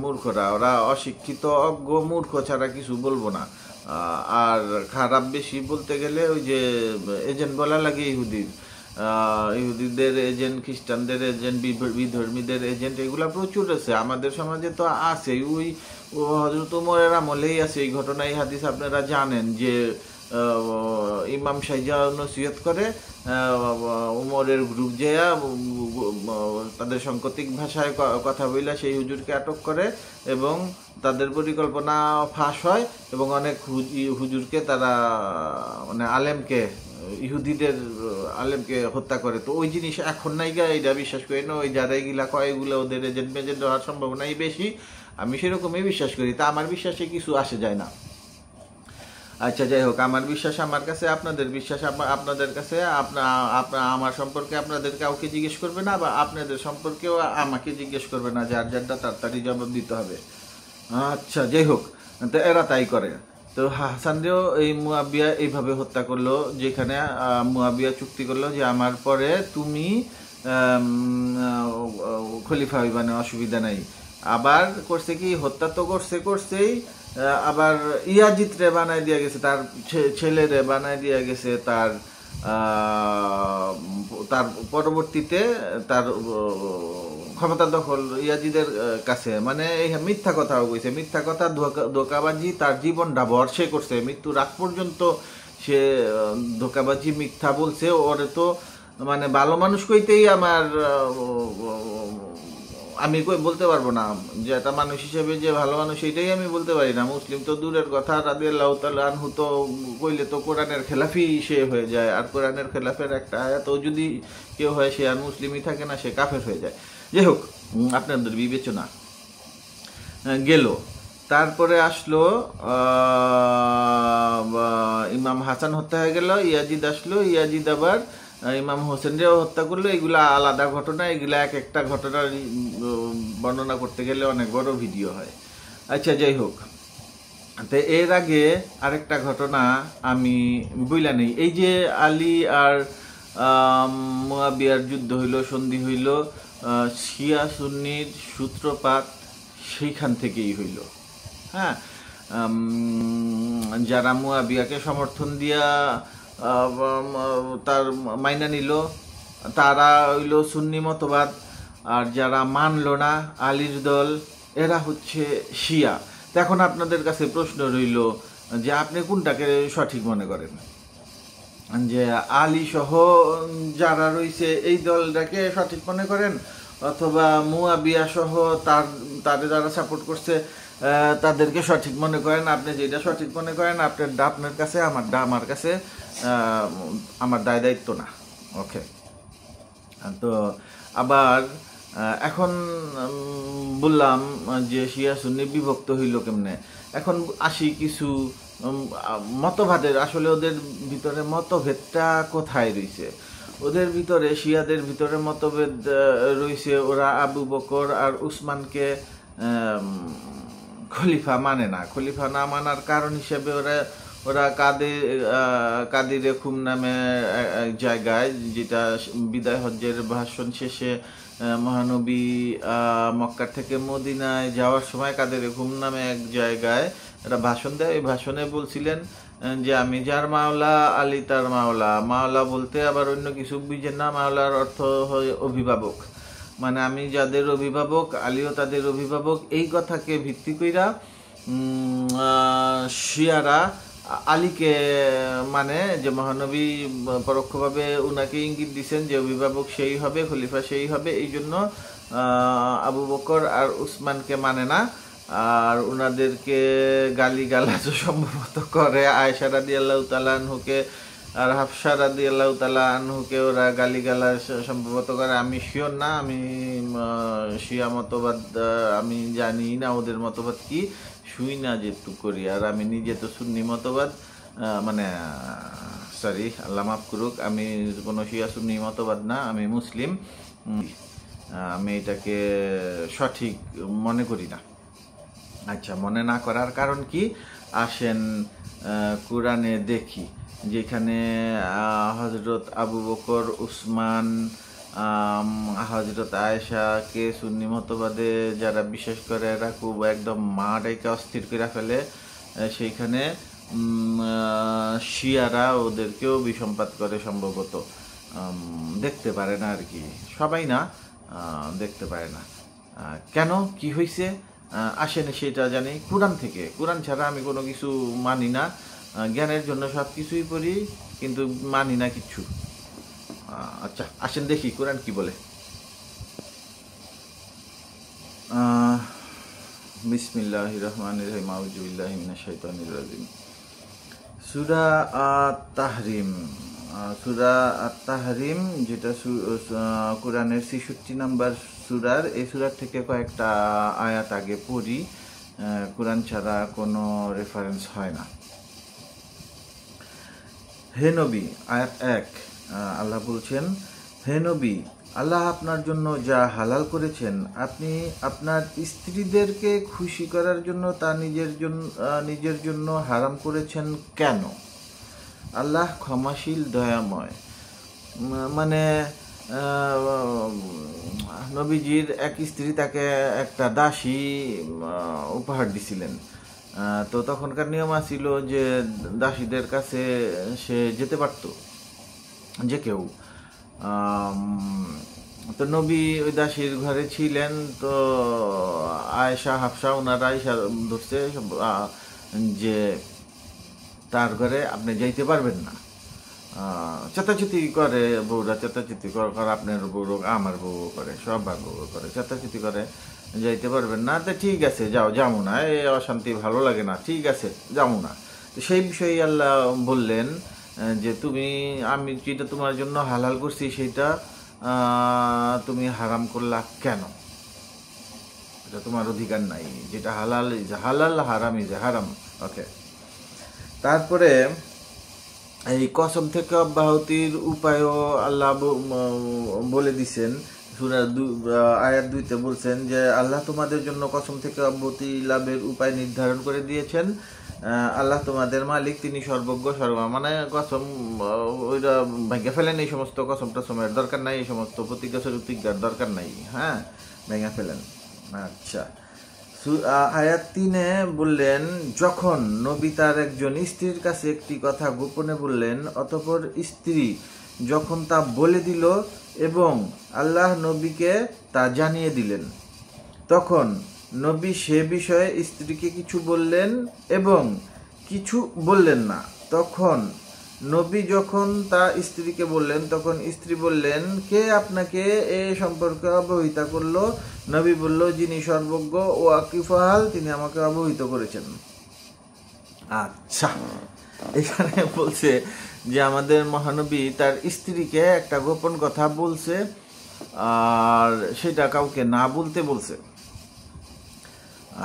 মূর্খরা, ওরা অশিক্ষিত, অজ্ঞ, মূর্খ ছাড়া কিছু বলবো না। আর খারাপ বেশি বলতে গেলে ওই যে এজেন্ট বলা লাগে ইহুদিদের এজেন্ট, খ্রিস্টানদের এজেন্ট, বিধর্মীদের এজেন্ট, এগুলা প্রচুর আছে আমাদের সমাজে। তো আছে, ওই হযরত ওমরের আমলেই আছে এই ঘটনা। এই হাদিস আপনারা জানেন যে ইমাম সাইজা নসিহত করে, উমরের গ্রুপ যেয়া তাদের সাংকেতিক ভাষায় কথা বইলা সেই হুজুরকে আটক করে, এবং তাদের পরিকল্পনা ফাঁস হয়, এবং অনেক হুজুরকে তারা, মানে ইহুদিদের আলেমকে হত্যা করে। তো ওই জিনিস এখন নাই গা, এটা বিশ্বাস করি না। ওই যারা এগুলা কয়, এগুলো ওদের এজেন্ট হওয়ার সম্ভাবনাই বেশি, আমি সেরকমই বিশ্বাস করি। তা আমার বিশ্বাসে কিছু আসে যায় না। আচ্ছা, যাই হোক, আমার বিশ্বাস আমার কাছে, আপনাদের বিশ্বাস আপনাদের কাছে। আমার সম্পর্কে আপনাদের কাউকে জিজ্ঞেস করবে না, বা আপনাদের সম্পর্কেও আমাকে জিজ্ঞেস করবে না, যার যারটা তাড়াতাড়ি জবাব দিতে হবে। আচ্ছা, যাই হোক, তো এরা তাই করে। তো হাসানকেও এই মুয়াবিয়া এইভাবে হত্যা করলো, যেখানে মুয়াবিয়া চুক্তি করলো যে আমার পরে তুমি খলিফা হইবানে অসুবিধা নাই। আবার করছে কি, হত্যা তো করছেই, আবার ইয়াজিদ রে বানাই দিয়া গেছে, তার ছেলেরে বানাই দিয়া গেছে তার তার পরবর্তীতে তার ক্ষমতা দখল ইয়াজিদের কাছে। মানে এই মিথ্যা কথাও কইছে, মিথ্যা কথা, ধোকাবাজি, তার জীবনটা ভর সে করছে, মৃত্যুর আগ পর্যন্ত সে ধোকাবাজি মিথ্যা বলছে। ওরে তো মানে ভালো মানুষ কইতেই আমি বলতে পারবো না যে একটা মানুষ হিসেবে যে ভালো মানুষ, এটাই আমি বলতে পারি না। মুসলিম তো দূরের কথা, রাদিয়াল্লাহু তাআলা আনহু তো কইলে তো কোরআনের খেলাফি সে হয়ে যায়, আর কোরআনের খেলাফের একটা আয়াত যদি কেউ হয় সে আর মুসলিমই থাকে না, সে কাফের হয়ে যায়। যাই হোক, আপনাদের বিবেচনা গেল। তারপরে আসলো ইমাম হাসান হত্যা হয়ে গেল, ইয়াজিদ আসলো, ইয়াজিদ আবার ইমাম হোসেনরেও হত্যা করলো। এগুলা আলাদা ঘটনা, এগুলা এক একটা ঘটনার বর্ণনা করতে গেলে অনেক বড় ভিডিও হয়। আচ্ছা, যাই হোক, তো এর আগে আরেকটা ঘটনা আমি বইলা নেই। এই যে আলী আর মুয়াবিয়ার যুদ্ধ হইল, সন্ধি হইল, শিয়া সুন্নির সূত্রপাত সেইখান থেকেই হইল। হ্যাঁ, যারা মুয়াবিয়াকে সমর্থন দিয়া তার মাইনা নিল তারা হইল সুন্নি মতবাদ, আর যারা মানল না আলীর দল এরা হচ্ছে শিয়া। তো এখন আপনাদের কাছে প্রশ্ন রইল যে আপনি কোনটাকে সঠিক মনে করেন, যে আলী সহ যারা রয়েছে এই দলটাকে সঠিক মনে করেন, অথবা মুয়াবিয়া সহ তাদের যারা সাপোর্ট করছে তাদেরকে সঠিক মনে করেন? আপনি যেটা সঠিক মনে করেন আপনারটা আপনার কাছে, আমারটা আমার কাছে, আমার দায়িত্ব না। ওকে, তো আবার এখন বললাম যে শিয়া সুন্নি বিভক্ত হইল কেমনে। এখন আসি কিছু মতবাদের, আসলে ওদের ভিতরে মতভেদটা কোথায় রয়েছে। ওদের ভিতরে, শিয়াদের ভিতরে মতভেদ রয়েছে, ওরা আবু বকর আর উসমানকে খলিফা মানে না। খলিফা না মানার কারণ হিসেবে ওরা কাদিরে খুম নামে এক জায়গায়, যেটা বিদায় হজ্জের ভাষণ শেষে মহানবী মক্কা থেকে মদিনায় যাওয়ার সময় কাদিরে খুম নামে এক জায়গায় একটা ভাষণ দেয়। ওই ভাষণে বলছিলেন যে আমি যার মাওলা, আলী তার মাওলা। মাওলা বলতে আবার অন্য কিছু বুঝেন না, মাওলার অর্থ হয় অভিভাবক, মানে আমি যাদের অভিভাবক আলীও তাদের অভিভাবক। এই কথাকে ভিত্তি কইরা শিয়ারা আলীকে মানে, যে মহানবী পরোক্ষভাবে উনাকে ইঙ্গিত দিচ্ছেন যে অভিভাবক সেই হবে, খলিফা সেই হবে, এই জন্য আবু বকর আর উসমানকে মানে না, আর উনাদেরকে গালিগালাজ সম্ভবত করে। আয়েশা রাদিয়াল্লাহু তাআলা আনহুকে আর হাফসা রাদিয়াল্লাহু তাআলা আনহুকে ওরা গালিগালাজ সম্ভবত করে। আমি শিওর না, আমি শিয়া মতবাদ আমি জানি না ওদের মতবাদ কি, শুই না যেটু করি। আর আমি নিজে তো সুন্নি মতবাদ, মানে সরি, আল্লাহ মাফ করুক, আমি কোনো শিয়া সুন্নি মতবাদ না, আমি মুসলিম। আমি এটাকে সঠিক মনে করি না। আচ্ছা, মনে না করার কারণ কি, আসেন কোরআনে দেখি, যেখানে হজরত আবু বকর, উসমান, হজরত আয়েশাকে সুন্নি মতবাদে যারা বিশ্বাস করে এরা খুব একদম মা ডাইকা অস্থির করে ফেলে। সেইখানে শিয়ারা ওদেরকেও বিষমপাত করে সম্ভবত, দেখতে পারে না আর কি, সবাই না, দেখতে পারে না। কেন, কি হয়েছে আসেন সেটা জানি কোরআন থেকে। কোরআন ছাড়া আমি কোনো কিছু মানি না, জ্ঞানের জন্য সব কিছুই পড়ি কিন্তু মানি না কিচ্ছু। আচ্ছা, আসেন দেখি কোরআন কি বলে। বিসমিল্লাহির রহমানির রহিম, আউযু বিল্লাহি মিনাশ শাইতানির রাজিম। সূরা আত-তাহরিম, সূরা আত-তাহরিম যেটা কোরআনের ৬৬ নম্বর সূরার, এই সূরার থেকে কয়েকটা আয়াত আগে পড়ি, কোরআন ছাড়া কোনো রেফারেন্স হয় না। হে নবী, আয়াত ১, আল্লাহ বলছেন, হে নবী, আল্লাহ আপনার জন্য যা হালাল করেছেন আপনি আপনার স্ত্রীদেরকে খুশি করার জন্য তা নিজের জন্য হারাম করেছেন কেন? আল্লাহ ক্ষমাশীল, দয়াময়। মানে নবীজির এক স্ত্রী তাকে একটা দাসী উপহার দিছিলেন। তো তখনকার নিয়ম ছিল যে দাসীদের কাছে সে যেতে পারত যে কেউ। তো নবী ওই দাসীর ঘরে ছিলেন। তো আয়েশা হাফসা ওনারা আয়েশা ধরছে যে তার ঘরে আপনি যাইতে পারবেন না। চেতাচুতি করে বউরা, চেতাচুতি করে, আপনার বউ আমার বউ করে, সবার বউ করে, চেতাচুতি করে যাইতে পারবেন না। তো ঠিক আছে যাও, যাবো না, এই অশান্তি ভালো লাগে না, ঠিক আছে যাবো না। তো সেই বিষয়ে আল্লাহ বললেন যে আমি যেটা তোমার জন্য হালাল করছি সেটা তুমি হারাম করলা কেন? এটা তোমার অধিকার নাই। যেটা হালাল ইজ হালাল, হারাম ইজ হারাম। ওকে, তারপরে এই কসম থেকে অব্যাহতির উপায়ও আল্লাহ বলে দিছেন। সূরা আয়াত 2-তে বলছেন যে আল্লাহ তোমাদের জন্য কসম থেকে অব্যাহতি লাভের উপায় নির্ধারণ করে দিয়েছেন। আল্লাহ তোমাদের মালিক, তিনি সর্বজ্ঞ সর্বা। মানে কসম ওইটা ভেঙে ফেলেন, এই সমস্ত কসম টসমের দরকার নাই, এই সমস্ত প্রতিজ্ঞার দরকার নাই। হ্যাঁ, ভেঙে ফেলেন। আচ্ছা, আয়াত 3-এ বললেন, যখন নবী তার একজন স্ত্রীর কাছে একটি কথা গোপনে বললেন, অতঃপর স্ত্রী যখন তা বলে দিল এবং আল্লাহ নবীকে তা জানিয়ে দিলেন, তখন নবী সে বিষয়ে স্ত্রীকে কিছু বললেন এবং কিছু বললেন না। তখন নবী যখন তা স্ত্রীকে বললেন, তখন স্ত্রী বললেন, কে আপনাকে এ সম্পর্কে অবহিত করলো? নবী বলল, যিনি সর্বজ্ঞ ও আকিফাল, তিনি আমাকে অবহিত করেছেন। আচ্ছা, এখানে বলছে যে আমাদের মহানবী তার স্ত্রীকে একটা গোপন কথা বলছে, আর সেটা কাউকে না বলতে বলছে।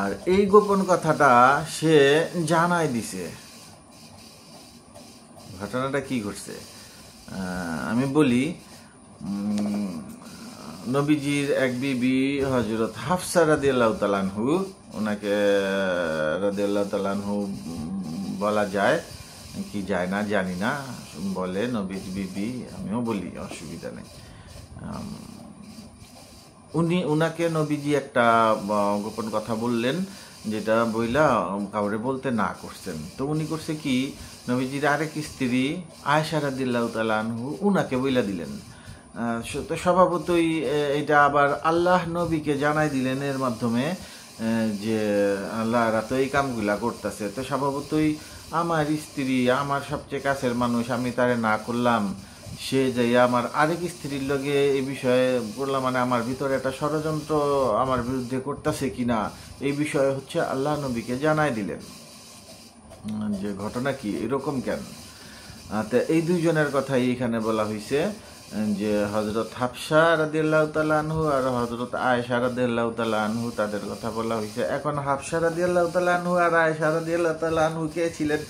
আর এই গোপন কথাটা সে জানাই দিছে। ঘটনাটা কি ঘটছে আমি বলি। নবীজির এক বিবি হযরত হাফসা রাদিয়াল্লাহু তাআলা আনহু, ওনাকে রাদিয়াল্লাহু তাআলা আনহু বলা যায় কি যায় না জানি না, বলে নবীর বিবি, আমিও বলি, অসুবিধা নেই। উনাকে নবীজি একটা গোপন কথা বললেন, যেটা বইলা কাউরে বলতে না করছেন। তো উনি করছে কি, নবীজির আরেক স্ত্রী আয়েশা রাদিয়াল্লাহু তাআলা আনহু উনাকে বইলা দিলেন। তো স্বভাবতই এটা আবার আল্লাহ নবীকে জানাই দিলেন এর মাধ্যমে যে আল্লাহরা তো এই কামগুলা করতেছে। তো স্বভাবতই আমার স্ত্রী, আমার সবচেয়ে কাছের মানুষ, আমি তারে না করলাম, সে যাই আমার আরেক স্ত্রীর লগে এই বিষয়ে বললাম, মানে আমার ভিতরে একটা ষড়যন্ত্র আমার বিরুদ্ধে করতেছে কিনা, এই বিষয়ে হচ্ছে আল্লাহ নবীকে জানাই দিলেন যে ঘটনা কি, এরকম কেন। তো এই দুইজনের কথাই এখানে বলা হয়েছে, যে হযরত হাফসা রাদিয়াল্লাহু তাআলা আনহু আর হযরত আয়েশা রাদিয়াল্লাহু তাআলা আনহু, তাদের কথা বলা হয়েছে। এখন হাফসা রাদিয়াল্লাহু তাআলা আনহু আর আয়েশা রাদিয়াল্লাহু তাআলা আনহু কে ছিলেন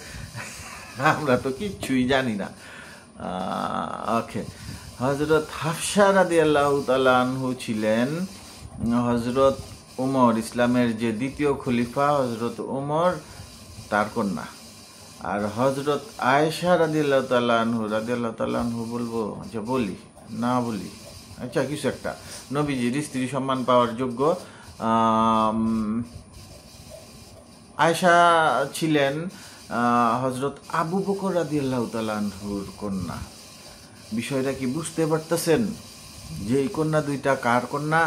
আমরা তো কিচ্ছুই জানি না। ওকে, হযরত হাফসা রাদিয়াল্লাহু তাআলা আনহু ছিলেন হযরত উমর, ইসলামের যে দ্বিতীয় খলিফা হযরত উমর, তার কন্যা। আর হযরত আয়েশা রাদিয়াল্লাহু তাআলা আনহু বলবো যে বলি না বলি, আচ্ছা কিছু একটা, নবীজির স্ত্রী সম্মান পাওয়ার যোগ্য। আয়েশা ছিলেন হযরত আবু বকর রাদিয়াল্লাহু তাআলা আনহুর কন্যা। বিষয়টা কি বুঝতে পারতেছেন যে এই কন্যা দুইটা কার কন্যা?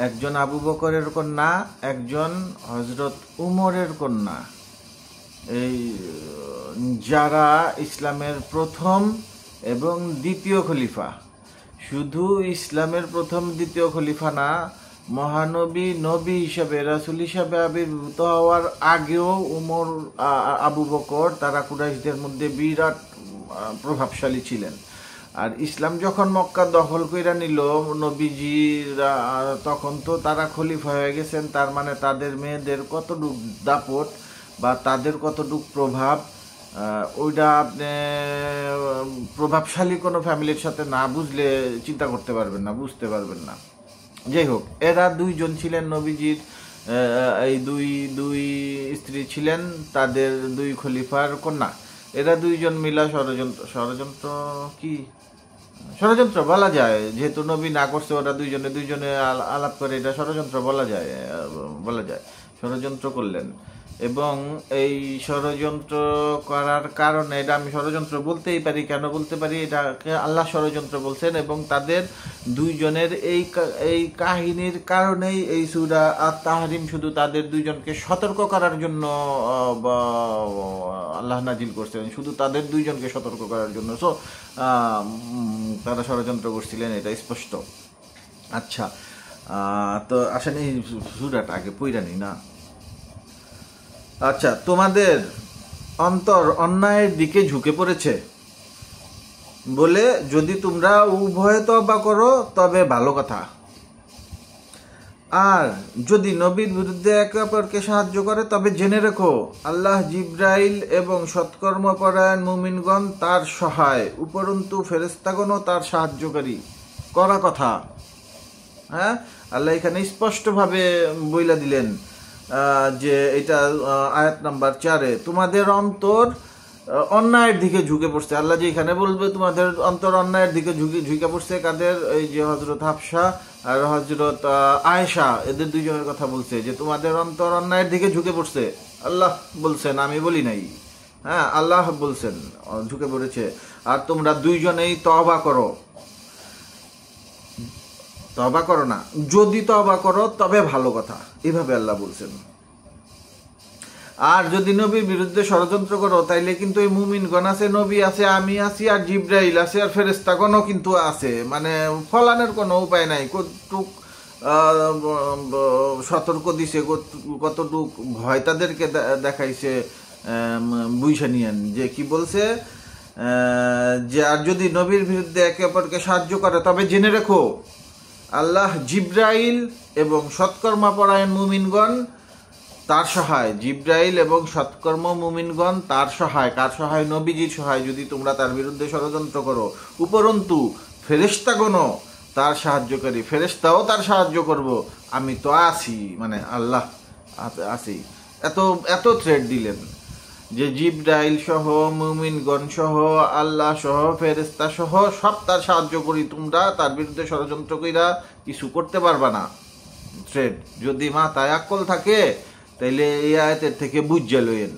একজন আবু বকরের কন্যা, একজন হযরত উমরের কন্যা। এই যারা ইসলামের প্রথম এবং দ্বিতীয় খলিফা, শুধু ইসলামের প্রথম দ্বিতীয় খলিফা না, মহানবী নবী হিসাবে, রাসূল হিসাবে আবির্ভূত হওয়ার আগেও উমর, আবু বকর, তারা কুরাইশদের মধ্যে বিরাট প্রভাবশালী ছিলেন। আর ইসলাম যখন মক্কা দখল কইরা নিল নবীজিরা, তখন তো তারা খলিফা হয়ে গেছেন। তার মানে তাদের মেয়েদের কতটুক দাপট বা তাদের কতটুক প্রভাব, ওইটা আপনি প্রভাবশালী কোনো ফ্যামিলির সাথে না বুঝলে চিন্তা করতে পারবেন না, বুঝতে পারবেন না। যাই হোক, এরা দুইজন ছিলেন নবীজির, এই দুই স্ত্রী ছিলেন তাদের দুই খলিফার কন্যা। এরা দুইজন মিলা ষড়যন্ত্র কি ষড়যন্ত্র বলা যায়, যেহেতু নবী না করছে, ওরা দুইজনে দুইজনে আলাপ করে, এটা ষড়যন্ত্র বলা যায়, ষড়যন্ত্র করলেন। এবং এই ষড়যন্ত্র করার কারণে, এটা আমি ষড়যন্ত্র বলতেই পারি, কেন বলতে পারি, এটাকে আল্লাহ ষড়যন্ত্র বলছেন, এবং তাদের দুইজনের এই কাহিনীর কারণেই এই সূরা আত-তাহরিম শুধু তাদের দুইজনকে সতর্ক করার জন্য আল্লাহ নাজিল করছিলেন, শুধু তাদের দুইজনকে সতর্ক করার জন্য। সো তারা ষড়যন্ত্র করছিলেন, এটা স্পষ্ট। আচ্ছা, তো আসেন এই সূরাটা আগে পইরানি না। আচ্ছা, তোমাদের অন্তর অন্যায়ের দিকে ঝুঁকে পড়েছে বলে যদি তোমরা উভয়ে তওবা করো তবে ভালো কথা। আর যদি নবীর বিরুদ্ধে একে অপরকে সাহায্য করে তবে জেনে রেখো আল্লাহ জিব্রাইল এবং সৎকর্মপরায়ণ মুমিনগণ তার সহায়, উপরন্তু ফেরেশতাগণও তার সাহায্যকারী। করা কথা। হ্যাঁ, আল্লাহ এখানে স্পষ্টভাবে বইলা দিলেন যে এটা আয়াত নাম্বার 4-এ, তোমাদের অন্তর অন্যায়ের দিকে ঝুঁকে পড়ছে। আল্লাহ যে এখানে বলবে তোমাদের অন্তর অন্যায়ের দিকে ঝুঁকে পড়ছে, কাদের? এই যে হযরত হাফসা আর হযরত আয়েশা, এদের দুইজনের কথা বলছে যে তোমাদের অন্তর অন্যায়ের দিকে ঝুঁকে পড়ছে। আল্লাহ বলছেন, আমি বলি নাই। হ্যাঁ, আল্লাহ বলছেন ঝুঁকে পড়েছে। আর তোমরা দুইজনেই তওবা করো, তওবা করো না, যদি তওবা করো তবে ভালো কথা, এভাবে আল্লাহ বলছেন। আর যদি নবীর বিরুদ্ধে ষড়যন্ত্র করো তাইলে কিন্তু এই মুমিনগণ আছে, নবী আছে, আমি আছি, আর জিব্রাইল আছে, আর ফেরেশতাগণও কিন্তু আছে। মানে ফলানের কোনো উপায় নাই। কতটুক সতর্ক দিছে, কতটুক ভয় তাদেরকে দেখাইছে, বুঝে নিয়েন যে কি বলছে, যে আর যদি নবীর বিরুদ্ধে একে অপরকে সাহায্য করে তবে জেনে রেখো আল্লাহ জিব্রাইল এবং সৎকর্মপরায়ণ মুমিনগণ তার সহায়। জিব্রাইল এবং সৎকর্ম মুমিনগণ তার সহায়। কার সহায়? নবীজির সহায়, যদি তোমরা তার বিরুদ্ধে ষড়যন্ত্র করো। উপরন্তু ফেরেশতাগণও তার সাহায্যকারী, ফেরেশতাও তার সাহায্য করব, আমি তো আছি, মানে আল্লাহ আছি। এত থ্রেট দিলেন যে জিব্রাইল সহ, মুমিনগণ সহ, আল্লাহ সহ, ফেরেশতা সহ সব তার সাহায্য করি, তোমরা তার বিরুদ্ধে ষড়যন্ত্র কইরা কিছু করতে পারবা না। থ্রেট যদি মাথায় আকল থাকে তাইলে এই আয়াতের থেকে বুঝে লইয়েন।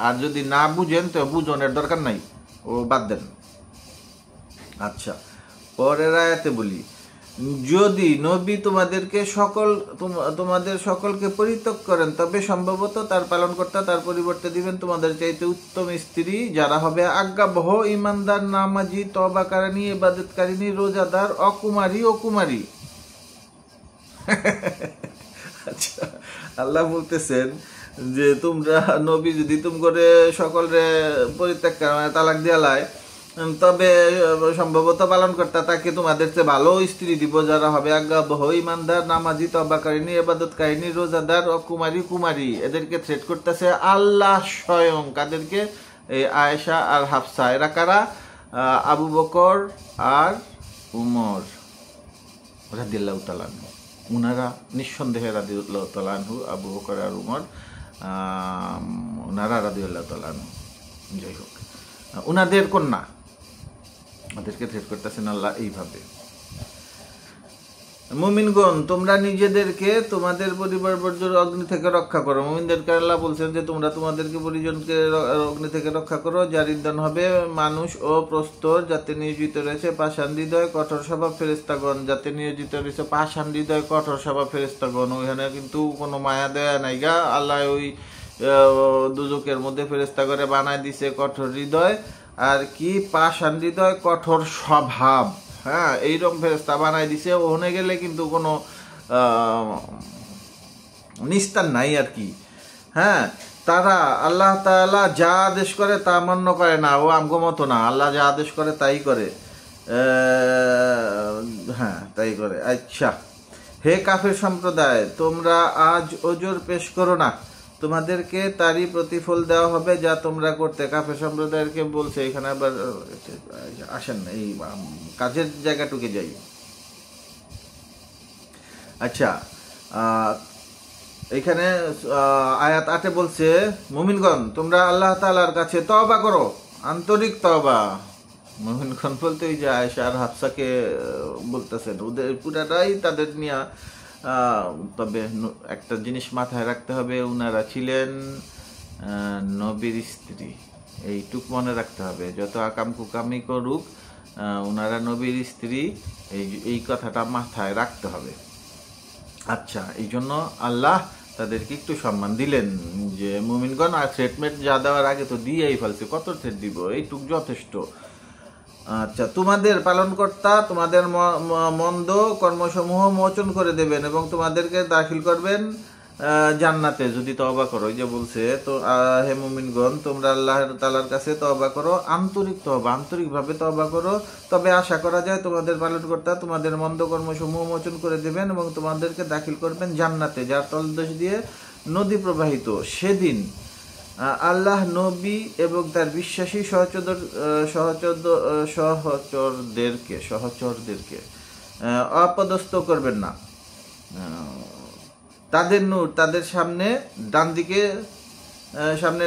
আর যদি না বুঝেন তো বুঝনের দরকার নাই, ও বাদ দেন। আচ্ছা, পরের আয়াতে বলি, যদি নবী তোমাদের সকলকে পরিত্যাগ করেন তবে সম্ভবত তার পালনকর্তা তার পরিবর্তে দিবেন তোমাদের চাইতে উত্তম স্ত্রী, যারা হবে আজ্ঞাবহ, ইমানদার, নামাজি, তওবাকারিনী, ইবাদতকারিনী, রোজাদার, অকুমারী ও কুমারী। আচ্ছা, আল্লাহ বলতেছেন যে তোমরা নবী যদি তুম করে সকলরে পরিত্যাগ করে, মানে তালাক দেয়ালায়, তবে সম্ভবত পালনকর্তা তাকে তোমাদের চেয়ে ভালো স্ত্রী দিব, যারা হবে আজ্ঞাবহ, ইমানদার, নামাজি, তওবাকারিনী, ইবাদতকারিনী, রোজাদার, কুমারী কুমারী। এদেরকে থ্রেট করতেছে আল্লাহ স্বয়ং। কাদেরকে? এই আয়েশা আর হাফসা। এরা কারা? আবু বকর আর উমর রাদিয়াল্লাহু তাআলা আনহু। উনারা নিঃসন্দেহে রাদিয়াল্লাহু তাআলা আনহু, আবু বকর আর উমর, উনারা রাদিয়াল্লাহু তাআলা আনহু। যাই হোক, উনাদের কন্যা, ওদেরকে থ্রেট করতেছেন আল্লাহ এইভাবে। মুমিনগণ, তোমরা নিজেদেরকে তোমাদের পরিবার বর্জ্যের অগ্নি থেকে রক্ষা করো। মুমিনদেরকে আল্লাহ বলছেন যে তোমরা তোমাদেরকে পরিজনকে অগ্নি থেকে রক্ষা করো, যার ইন্ধন হবে মানুষ ও প্রস্তর, যাতে নিয়োজিত রয়েছে পাষাণ হৃদয় কঠোর স্বভাব ফেরেশতাগণ, যাতে নিয়োজিত রয়েছে পাষাণ হৃদয় কঠোর স্বভাব ফেরেশতাগণ। ওইখানে কিন্তু কোনো মায়া দেয়া নাই গা। আল্লাহ ওই দুজকের মধ্যে ফেরেশতা করে বানায় দিছে কঠোর হৃদয়, আর কি পাষাণ হৃদয়, কঠোর স্বভাব। হ্যাঁ, এইরকম ফেরেশতা বানাই দিছে। ওখানে গেলে কিন্তু কোনো নিস্তার নাই আর কি। হ্যাঁ, তারা আল্লাহ তাআলা যা আদেশ করে তা মান্য করে না। ও আমগো মতো না, আল্লাহ যা আদেশ করে তাই করে। হ্যাঁ, তাই করে। আচ্ছা, হে কাফের সম্প্রদায়, তোমরা আজ ওজর পেশ করো না, তোমাদেরকে তারই প্রতিফল দেওয়া হবে যা তোমরা করতে। কাফের সম্প্রদায়কে বলছে এখানে। আবার আসেন এই কাজের জায়গাটুকে যাই। আচ্ছা, এখানে আয়াত 8-এ বলছে, মুমিনগণ তোমরা আল্লাহ তাআলার কাছে তওবা করো, আন্তরিক তওবা, মুমিনগণ বলতে ওই যে আয়েশা আর হাফসাকে বলতেছেন, ওদের পুরাটাই তাদের নিয়ে। তবে একটা জিনিস মাথায় রাখতে হবে, উনারা ছিলেন নবীর স্ত্রী, এইটুক মনে রাখতে হবে। যত আকাম কুকামি করুক, উনারা নবীর স্ত্রী, এই কথাটা মাথায় রাখতে হবে। আচ্ছা, এই জন্য আল্লাহ তাদেরকে একটু সম্মান দিলেন যে মুমিনগণ আর থ্রেটমেন্ট যা দেওয়ার আগে তো দিয়েই ফেলছে, কত থ্রেট দিব, এইটুক যথেষ্ট। আচ্ছা, তোমাদের পালনকর্তা তোমাদের মন্দ কর্মসমূহ মোচন করে দেবেন এবং তোমাদেরকে দাখিল করবেন জান্নাতে যদি তওবা করো। ওই যে বলছে, তো হে মুমিনগণ, তোমরা আল্লাহ তাআলার কাছে তওবা করো, আন্তরিকভাবে তওবা করো, তবে আশা করা যায় তোমাদের পালনকর্তা তোমাদের মন্দ কর্মসমূহ মোচন করে দেবেন এবং তোমাদেরকে দাখিল করবেন জান্নাতে, যার তলদেশ দিয়ে নদী প্রবাহিত। সেদিন আল্লাহ নবী এবং তার বিশ্বাসী সহচরদেরকে অপদস্থ করবেন না। তাদের নূর তাদের সামনে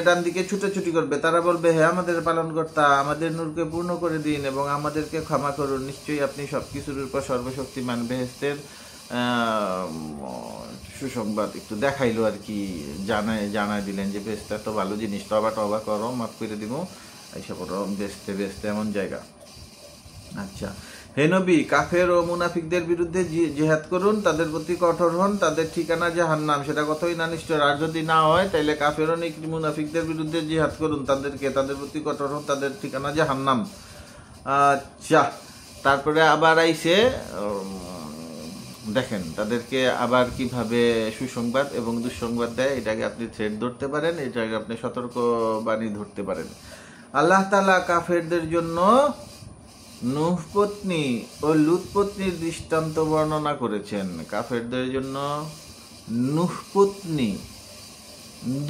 ডান দিকে ছুটোছুটি করবে। তারা বলবে, হে আমাদের পালনকর্তা, আমাদের নূরকে পূর্ণ করে দিন এবং আমাদেরকে ক্ষমা করুন। নিশ্চয়ই আপনি সবকিছুর উপর সর্বশক্তিমান। বেহেশতের সুসংবাদ একটু দেখাইলো আর কি, জানাই দিলেন যে বেহেশত এত ভালো জিনিস, তবা করো, মাফ করে দিব, এইসব বেহেশতে এমন জায়গা। আচ্ছা, হে নবী, কাফের ও মুনাফিকদের বিরুদ্ধে জিহাদ করুন, তাদের প্রতি কঠোর হন, তাদের ঠিকানা জাহান্নাম, সেটা কতই না নিশ্চয়। আর যদি না হয় তাইলে কাফের ও মুনাফিকদের বিরুদ্ধে জিহাদ করুন, তাদের প্রতি কঠোর হন, তাদের ঠিকানা জাহান্নাম। আচ্ছা, তারপরে আবার আইছে, দেখেন তাদেরকে আবার কিভাবে সুসংবাদ এবং দুঃসংবাদ দেয়। এটাকে আপনি থ্রেড ধরতে পারেন, এটাকে আপনি সতর্কবাণী ধরতে পারেন। আল্লাহ তাআলা কাফেরদের জন্য নূহ পত্নী ও লূত পত্নীর দৃষ্টান্ত বর্ণনা করেছেন। কাফেরদের জন্য নূহ পত্নী,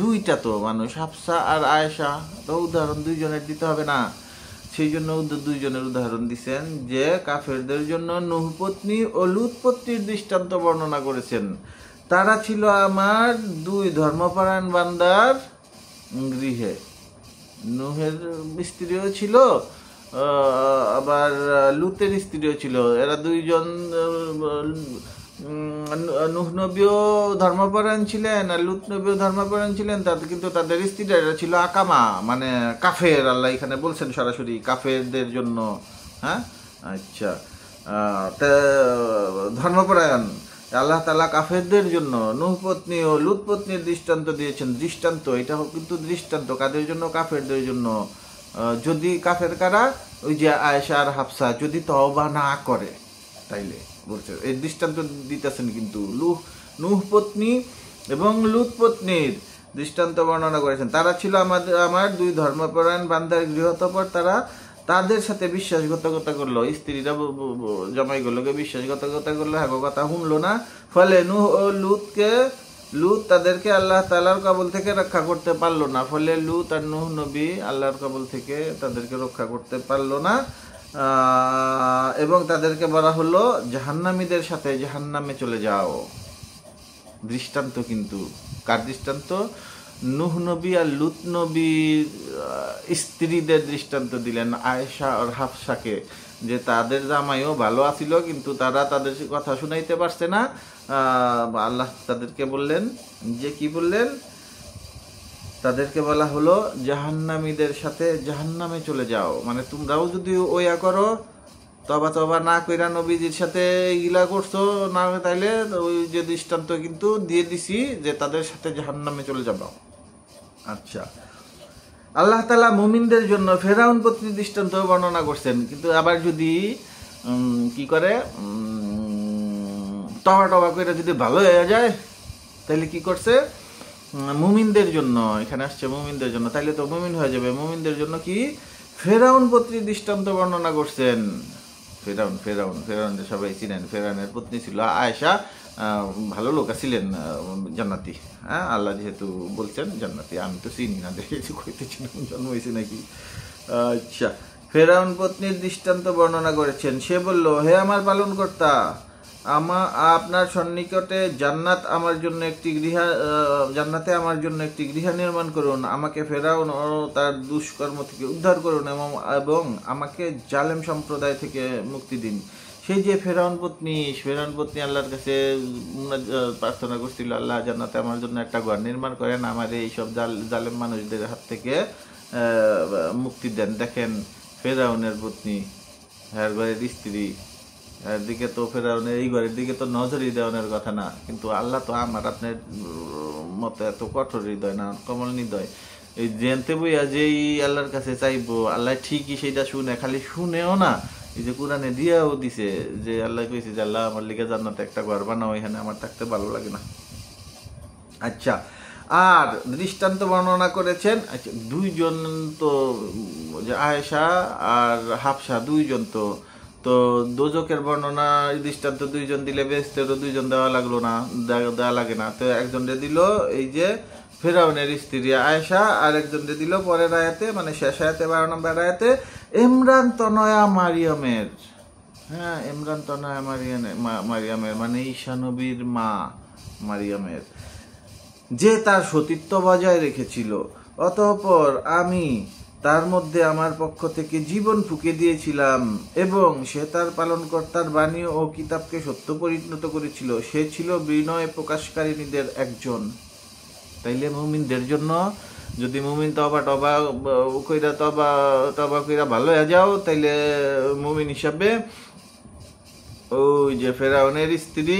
দুইটা তো মানুষ, হাফসা আর আয়েশা, তো উদাহরণ দুইজনের দিতে হবে না, সেই জন্য দুইজনের উদাহরণ দিচ্ছেন যে কাফেরদের জন্য নূহ পত্নী ও লূত পত্নীর দৃষ্টান্ত বর্ণনা করেছেন। তারা ছিল আমার দুই ধর্মপরায়ণ বান্দার গৃহে। নূহের স্ত্রীও ছিল, আবার লূতের স্ত্রীও ছিল। এরা দুইজন, নূহ নবীও ধর্মপরায়ণ ছিলেন আর লূত নবীও ধর্মপরায়ণ ছিলেন, কিন্তু তাদের স্ত্রীরা ছিল আকামা, মানে কাফের। আল্লাহ এখানে বলছেন সরাসরি কাফেরদের জন্য। হ্যাঁ, আচ্ছা, ধর্মপরায়ণ আল্লাহ তাআলা কাফেরদের জন্য নূহ পত্নী ও লূত পত্নীর দৃষ্টান্ত দিয়েছেন। দৃষ্টান্ত, এটা কিন্তু দৃষ্টান্ত কাদের জন্য? কাফেরদের জন্য। যদি কাফের কারা? ওই যে আয়েশা আর হাফসা যদি তওবা না করে, তাইলে বলছে এই দৃষ্টান্ত দিতেছেন। কিন্তু নূহ পত্নী এবং লূত পত্নীর দৃষ্টান্ত বর্ণনা করেছেন। তারা ছিল আমার দুই ধর্মপরায়ণ বান্দার গৃহতপর তারা তাদের সাথে বিশ্বাসঘাতকতা করলো। স্ত্রীরা জামাইগুলোকে বিশ্বাসঘাতকতা করলো, হ্যাঁ কথা শুনলো না। ফলে নূহ ও লূত তাদেরকে আল্লাহ তাআলার কবল থেকে রক্ষা করতে পারলো না। ফলে লূত আর নূহ নবী আল্লাহর কবল থেকে তাদেরকে রক্ষা করতে পারলো না, এবং তাদেরকে বলা হলো জাহান্নামীদের সাথে জাহান্নামে চলে যাও। দৃষ্টান্ত কিন্তু কার দৃষ্টান্ত? নূহ নবী আর লূত নবীর স্ত্রীদের দৃষ্টান্ত দিলেন, আয়েশা আর হাফসাকে, যে তাদের জামাইও ভালো আছিল কিন্তু তারা তাদের কথা শুনাইতে পারছে না। আল্লাহ তাদেরকে বললেন যে, কি বললেন? তাদেরকে বলা হলো জাহান্নামীদের সাথে জাহান্নামে চলে যাও। মানে তোমরাও যদি ওয়া করো, তবা না কইরা নবীজির সাথে ইলা করছো না, তাইলে ওই যে দৃষ্টান্ত কিন্তু দিয়ে দিছি যে তাদের সাথে জাহান্নামে চলে যাবো। আচ্ছা, আল্লাহ তাআলা মুমিনদের জন্য ফেরাউন পত্নী দৃষ্টান্ত বর্ণনা করছেন। কিন্তু আবার যদি কি করে, তবা করে যদি ভালো হয়ে যায়, তাহলে কি করছে? মুমিনদের জন্য, এখানে আসছে মুমিনদের জন্য, তাইলে তো মুমিন হয়ে যাবে। মুমিনদের জন্য কি ফেরাউন পত্নী দৃষ্টান্ত বর্ণনা করছেন। ফেরাউন সবাই চিনেন। ফেরাউনের পত্নী ছিল আয়েশা, ভালো লোক ছিলেন, জান্নাতি। হ্যাঁ, আল্লাহ যেহেতু বলছেন জান্নাতি, আমি তো চিনি না, দেখেছি কইতেছিলাম জন্ম হয়েছে নাকি। আচ্ছা, ফেরাউন পত্নীর দৃষ্টান্ত বর্ণনা করেছেন। সে বলল, হে আমার পালনকর্তা, আপনার সন্নিকটে জান্নাতে আমার জন্য একটি গৃহ নির্মাণ করুন, আমাকে ফেরাউন ও তার দুষ্কর্ম থেকে উদ্ধার করুন এবং আমাকে জালেম সম্প্রদায় থেকে মুক্তি দিন। সেই যে ফেরাউন পত্নী আল্লাহর কাছে প্রার্থনা করছিল, আল্লাহ জান্নাতে আমার জন্য একটা ঘর নির্মাণ করেন, আমার এইসব জালেম মানুষদের হাত থেকে মুক্তি দেন। দেখেন ফেরাউনের পত্নী, হ্যাঁ ঘরের স্ত্রী, এর দিকে তো ফেরাউনের এই ঘরের দিকে তো নজরই দেওয়ানোর কথা না, কিন্তু আল্লাহ তো আমার আপনার মতো এত কঠোর হৃদয় না, কমল হৃদয়। এই জানতে বইয়া যেই আল্লাহর কাছে চাইবো, আল্লাহ ঠিকই সেটা শুনে, খালি শুনেও না, এই যে কোরআনে দিয়াও দিছে যে আল্লাহ কইছে যে আল্লাহ আমার লিগে জান্নাতে একটা ঘর বানাও, এখানে আমার থাকতে ভালো লাগে না। আচ্ছা, আর দৃষ্টান্ত বর্ণনা করেছেন দুইজন, তো যে আয়েশা আর হাফসা দুইজন, তো দোজকের বর্ণনা দৃষ্টান্ত দুইজন দিলে বেহেশতেরও দুইজন দেওয়া লাগলো না, দেওয়া লাগে না। তো একজনরে দিল এই যে ফেরাউনের স্ত্রী আয়েশা, আর একজনরে দিল পরের আয়াতে, মানে শেষ আয়াতে 12 নম্বর আয়াতে ইমরান তনয়া মারিয়ামের। হ্যাঁ, ইমরান তনয়া মারিয়ামের মানে ঈসা নবীর মা মারিয়ামের, যে তার সতীত্ব বজায় রেখেছিল, অতঃপর আমি তার মধ্যে আমার পক্ষ থেকে জীবন ফুঁকে দিয়েছিলাম এবং সে তার পালনকর্তার বাণী ও কিতাবকে সত্য পরিণত করেছিল। সে ছিল বিনয় প্রকাশকারিণীদের একজন। তাইলে মুমিনদের জন্য, যদি মুমিন তবা কইরা ভালো হয়ে যাও, তাইলে মুমিন হিসাবে ওই যে ফেরাউনের স্ত্রী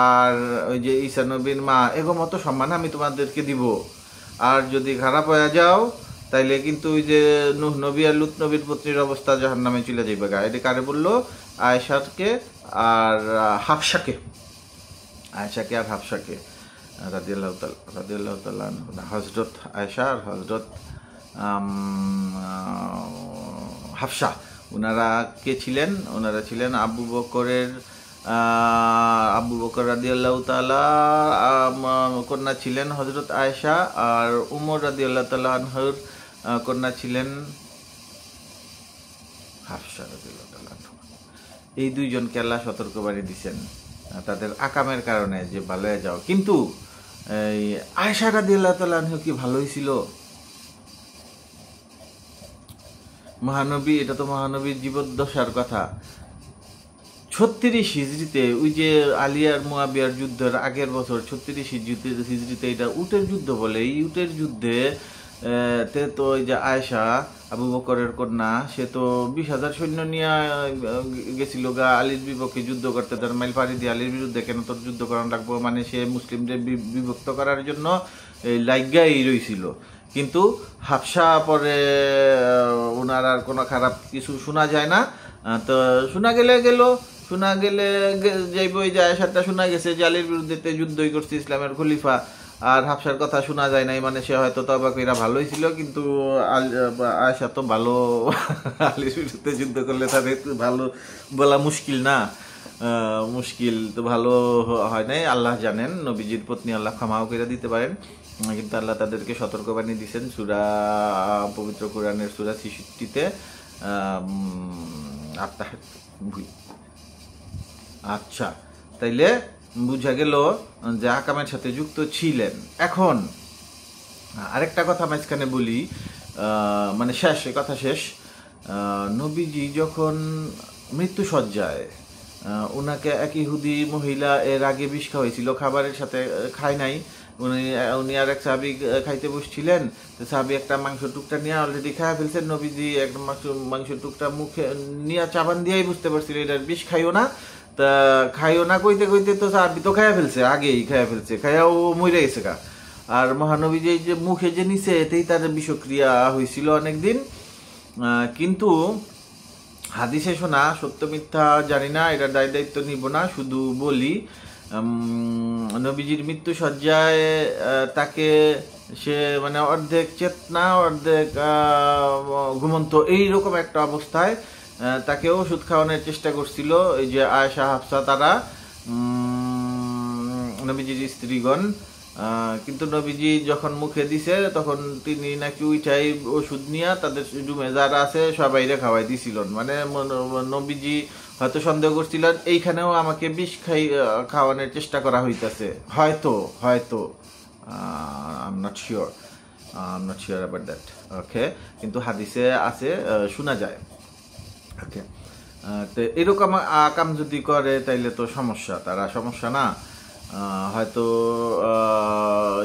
আর ওই যে ঈসা নবীর মা এগো মতো সম্মান আমি তোমাদেরকে দিব। আর যদি খারাপ হয়ে যাও তাইলে কিন্তু ওই যে নূহ নবী আর লূত নবীর পত্নীর অবস্থা জাহান্নামে চলে যাইবে গা। এটা কারে বললো? আয়েশাকে আর হাফসাকে, আর হাফসাকে রাদিয়াল্লাহু তাআলা হযরত আয়েশা আর হযরত হাফসা, ওনারা কে ছিলেন? ওনারা ছিলেন আবু বকর রাদিয়াল্লাহু তাআলা কন্যা ছিলেন হযরত আয়েশা, আর উমর রাদিয়াল্লাহু তাআলা আনহুর কন্যা ছিলেন হাফসা রাদিয়াল্লাহু তাআলা। এই দুইজনকে আল্লাহ সতর্কবাণী দিচ্ছেন তাদের আকামের কারণে যে ভালো হয়ে যাও। কিন্তু এই আয়েশা রাদিয়াল্লাহু তাআলা আনহু কি ভালোই ছিল? মহানবী, এটা তো মহানবীর জীবদ্দশার কথা। 36 হিজরিতে ওই যে আলিয়ার মুয়াবিয়ার যুদ্ধের আগের বছর 36 হিজরিতে, এটা উটের যুদ্ধ বলে। এই উটের যুদ্ধে তো ওই যে আয়েশা আবু বকরের কন্যা, সে তো 20,000 সৈন্য নিয়ে গেছিল গা আলীর বিপক্ষে যুদ্ধ করতে। তার মাইল পাড়ি দিয়ে আলীর বিরুদ্ধে কেন তোর যুদ্ধ করানো লাগবো, মানে সে মুসলিমদের বিভক্ত করার জন্য লাইগাই রইছিল। কিন্তু হাফসা পরে ওনার আর কোনো খারাপ কিছু শোনা যায় না। তো শোনা গেলে যাইব ওই যে আয়েশারটা শোনা গেছে যে আলীর বিরুদ্ধে যুদ্ধই করছে ইসলামের খলিফা, আর হাফসার কথা শোনা যায় নাই, মানে সে হয়তো তওবা কইরা ভালোই ছিল। কিন্তু আয়েশা তো ভালো, আলীর বিরুদ্ধে যুদ্ধ করলে তাদের ভালো বলা মুশকিল না, মুশকিল তো ভালো হয় নাই। আল্লাহ জানেন, নবীজির পত্নী আল্লাহ ক্ষমাও করে দিতে পারেন, কিন্তু আল্লাহ তাদেরকে সতর্কবাণী দিচ্ছেন পবিত্র কোরআনের সূরা 66-তে। আচ্ছা, তাইলে বুঝা গেল যে আকামের সাথে যুক্ত ছিলেন। এখন আরেকটা কথা মাঝখানে বলি, মানে কথা শেষ। নবীজি যখন মৃত্যুসজ্জায়, ওনাকে এক ইহুদি মহিলা এর আগে বিষ খাওয়াইছিল, খাবারের সাথে খায় নাই। উনি আর এক সাহাবী খাইতে বসছিলেন, সাহাবী একটা মাংস টুকটা নিয়ে অলরেডি খাইয়া ফেলছেন। নবীজি একটা মাংস টুকটা মুখে নিয়ে চাবান দিয়েই বুঝতে পারছিল এটার বিষ খাইও না। তা খাইও না কইতে কইতে তো সাহাবী তো খাইয়া ফেলছে, আগেই খাইয়া ফেলছে, খাইয়াও মরে গেছে গা। আর মহানবী যে মুখে যে নিছে এতেই তার বিষক্রিয়া হয়েছিল অনেকদিন। কিন্তু হাদিসে শোনা, সত্য মিথ্যা জানি না, এটা দায়িত্ব নিব না, শুধু বলি নবীজির মৃত্যু সজ্জায় তাকে সে মানে অর্ধেক চেতনা অর্ধেক ঘুমন্ত এইরকম একটা অবস্থায় তাকে ওষুধ খাওয়ানোর চেষ্টা করছিল এই যে আয়েশা হাফসা, তারা নবীজির স্ত্রীগণ। কিন্তু নবীজি যখন মুখে দিছে তখন তিনি নাকি উইটাই ওষুধ নিয়ে তাদের রুমে যারা আছে সবাইরে খাওয়াই দিছিলেন। মানে নবীজি হয়তো সন্দেহ করছিলেন এইখানেও আমাকে বিষ খাওয়ানোর চেষ্টা করা হইতেছে, হয়তো হয়তো I am not sure about that. Okay, কিন্তু হাদিসে আছে, শোনা যায়। ওকে, তো এরকম কাম যদি করে তাইলে তো সমস্যা, তারা সমস্যা না। হয়তো